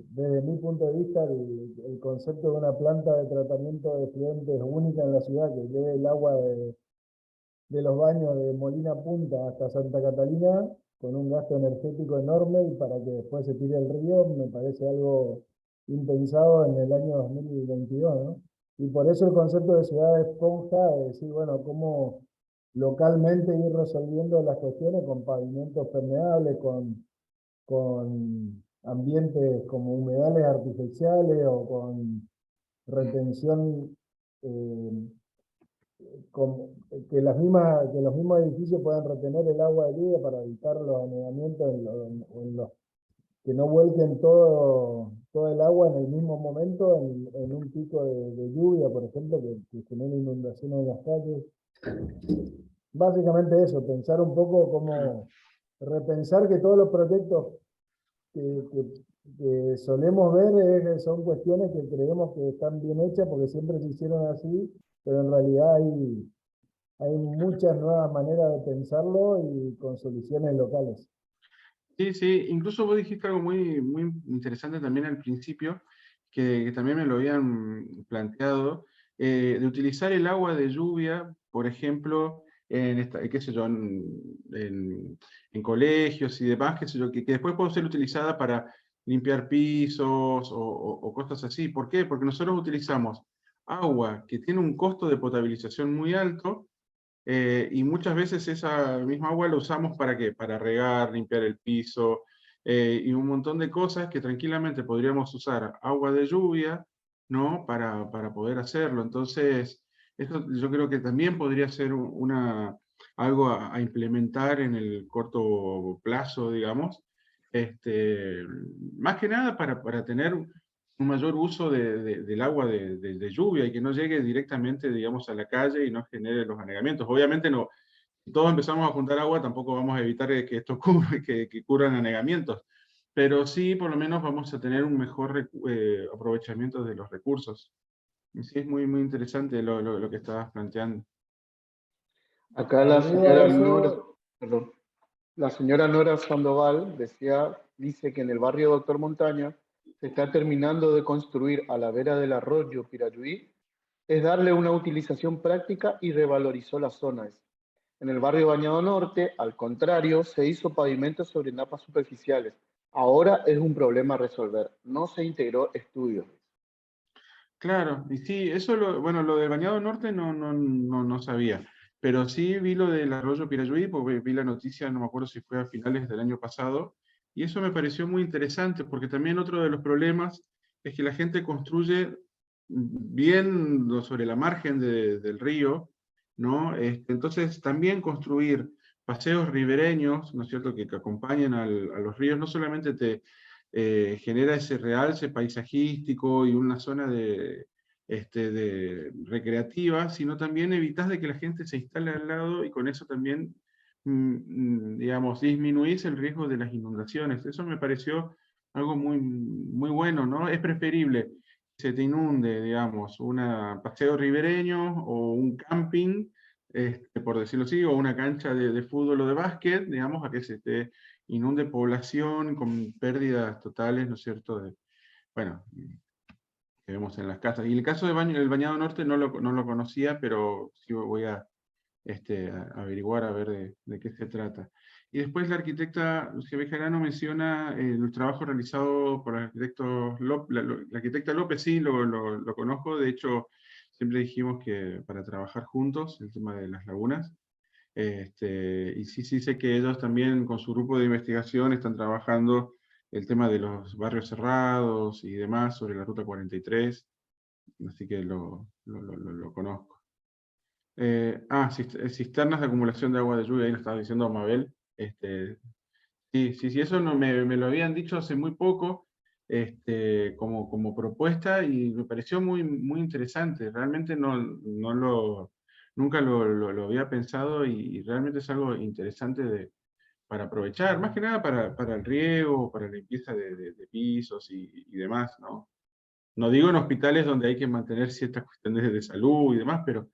desde mi punto de vista, el concepto de una planta de tratamiento de efluentes única en la ciudad que lleve el agua de los baños de Molina Punta hasta Santa Catalina, con un gasto energético enorme y para que después se tire el río, me parece algo impensado en el año 2022, ¿no? Y por eso el concepto de ciudad esponja, es decir, bueno, cómo localmente ir resolviendo las cuestiones con pavimentos permeables, con ambientes como humedales artificiales o con
mm,
retención eh, que los mismos edificios puedan retener el agua de lluvia para evitar los anegamientos que no vuelquen todo el agua en el mismo momento en un pico de lluvia, por ejemplo, que genere inundaciones en las calles. Básicamente eso, pensar un poco cómo repensar que todos los proyectos que solemos ver son cuestiones que creemos que están bien hechas porque siempre se hicieron así, pero en realidad hay muchas nuevas maneras de pensarlo y con soluciones locales.
Sí, sí, incluso vos dijiste algo muy, muy interesante también al principio, que también me lo habían planteado, de utilizar el agua de lluvia, por ejemplo, qué sé yo, en colegios y demás, qué sé yo, que después puede ser utilizada para limpiar pisos o cosas así. ¿Por qué? Porque nosotros utilizamos agua que tiene un costo de potabilización muy alto, y muchas veces esa misma agua la usamos ¿para qué? Para regar, limpiar el piso, y un montón de cosas que tranquilamente podríamos usar agua de lluvia, ¿no? Para poder hacerlo. Entonces, esto yo creo que también podría ser algo a implementar en el corto plazo, digamos. Este, Más que nada para tener un mayor uso del agua de lluvia y que no llegue directamente, digamos, a la calle y no genere los anegamientos. Obviamente no, si todos empezamos a juntar agua, tampoco vamos a evitar que esto que ocurran anegamientos, pero sí, por lo menos vamos a tener un mejor aprovechamiento de los recursos. Y sí, es muy, muy interesante lo que estabas planteando.
Acá la
Agrego a
señora Nora,
eso,
perdón, la señora Nora Sandoval dice que en el barrio Doctor Montaña se está terminando de construir a la vera del arroyo Pirayuí, es darle una utilización práctica y revalorizó las zonas. En el barrio Bañado Norte, al contrario, se hizo pavimento sobre napas superficiales. Ahora es un problema a resolver. No se integró estudios.
Claro, y sí, eso bueno, lo del Bañado Norte no sabía, pero sí vi lo del arroyo Pirayuí, porque vi la noticia, no me acuerdo si fue a finales del año pasado, y eso me pareció muy interesante, porque también otro de los problemas es que la gente construye bien sobre la margen del río, ¿no? Entonces también construir paseos ribereños, ¿no es cierto?, que acompañen a los ríos, no solamente te genera ese realce paisajístico y una zona de recreativa, sino también evitas de que la gente se instale al lado y con eso también, digamos, disminuís el riesgo de las inundaciones. Eso me pareció algo muy, muy bueno, ¿no? Es preferible que se te inunde, digamos, un paseo ribereño o un camping, por decirlo así, o una cancha de fútbol o de básquet, digamos, a que se te inunde población con pérdidas totales, ¿no es cierto?, bueno, que vemos en las casas. Y el caso del Bañado Norte no lo conocía, pero sí voy a averiguar a ver de qué se trata. Y después la arquitecta Lucía Bejarano menciona el trabajo realizado por el arquitecto la arquitecta López, sí, lo conozco, de hecho siempre dijimos que para trabajar juntos, el tema de las lagunas. Y sí sé que ellos también con su grupo de investigación están trabajando el tema de los barrios cerrados y demás sobre la Ruta 43, así que lo conozco. Cisternas de acumulación de agua de lluvia, ahí lo estaba diciendo Mabel. Sí, eso no, me lo habían dicho hace muy poco, como propuesta, y me pareció muy, muy interesante. Realmente nunca lo había pensado, y realmente es algo interesante para aprovechar, más que nada para el riego, para la limpieza de pisos y demás, ¿no? No digo en hospitales donde hay que mantener ciertas cuestiones de salud y demás, pero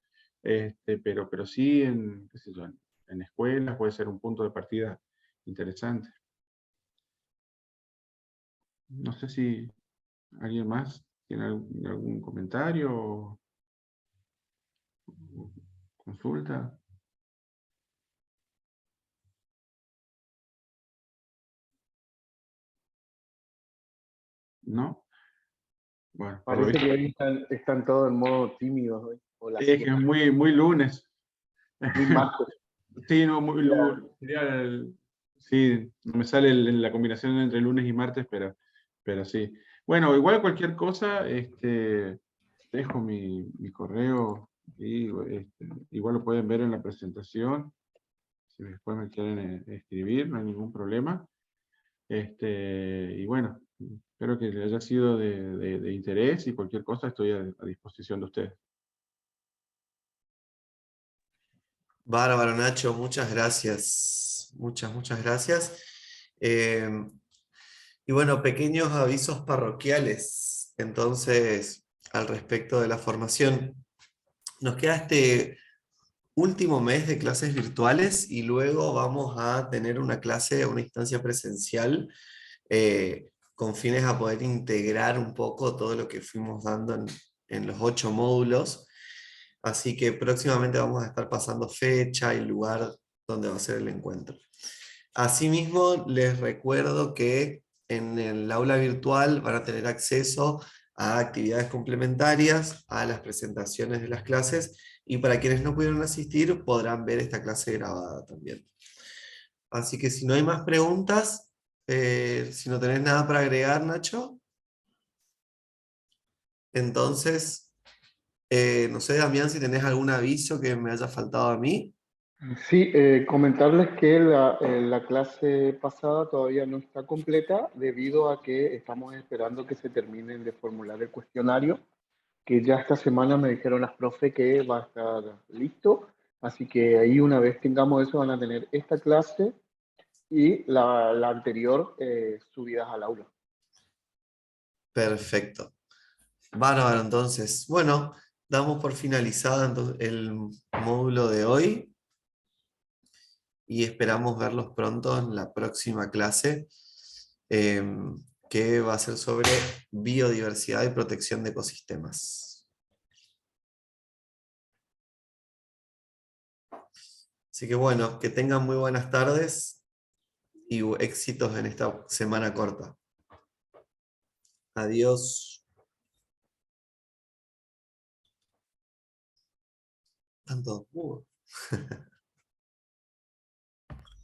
sí qué sé yo, en escuelas puede ser un punto de partida interesante. No sé si alguien más tiene algún comentario o consulta. ¿No? Bueno, por lo
Parece
visto.
que hoy están todos en modo tímidos hoy. O la
Es que es
siesta,
muy, muy lunes.
muy martes.
Sí, no, muy
Ya.
sí, no me sale la combinación entre lunes y martes, pero sí. Bueno, igual cualquier cosa, dejo mi correo y igual lo pueden ver en la presentación. Si después me quieren escribir, no hay ningún problema. Y bueno, espero que les haya sido de interés, y cualquier cosa estoy a disposición de ustedes.
Bárbaro, Nacho, muchas gracias. Muchas gracias. Y bueno, pequeños avisos parroquiales, entonces, al respecto de la formación. Nos queda este último mes de clases virtuales y luego vamos a tener una clase, una instancia presencial con fines a poder integrar un poco todo lo que fuimos dando en los 8 módulos. Así que próximamente vamos a estar pasando fecha y lugar donde va a ser el encuentro. Asimismo, les recuerdo que en el aula virtual van a tener acceso a actividades complementarias, a las presentaciones de las clases, y para quienes no pudieron asistir podrán ver esta clase grabada también. Así que si no hay más preguntas, si no tenés nada para agregar, Nacho, entonces, no sé, Damián, si tenés algún aviso que me haya faltado a mí.
Sí, comentarles que la clase pasada todavía no está completa debido a que estamos esperando que se terminen de formular el cuestionario, que ya esta semana me dijeron las profe que va a estar listo, así que ahí una vez tengamos eso van a tener esta clase y la anterior subidas al aula.
Perfecto. Bárbaro, entonces. Bueno, damos por finalizado entonces el módulo de hoy y esperamos verlos pronto en la próxima clase, que va a ser sobre biodiversidad y protección de ecosistemas. Así que bueno, que tengan muy buenas tardes y éxitos en esta semana corta. Adiós. Tanto.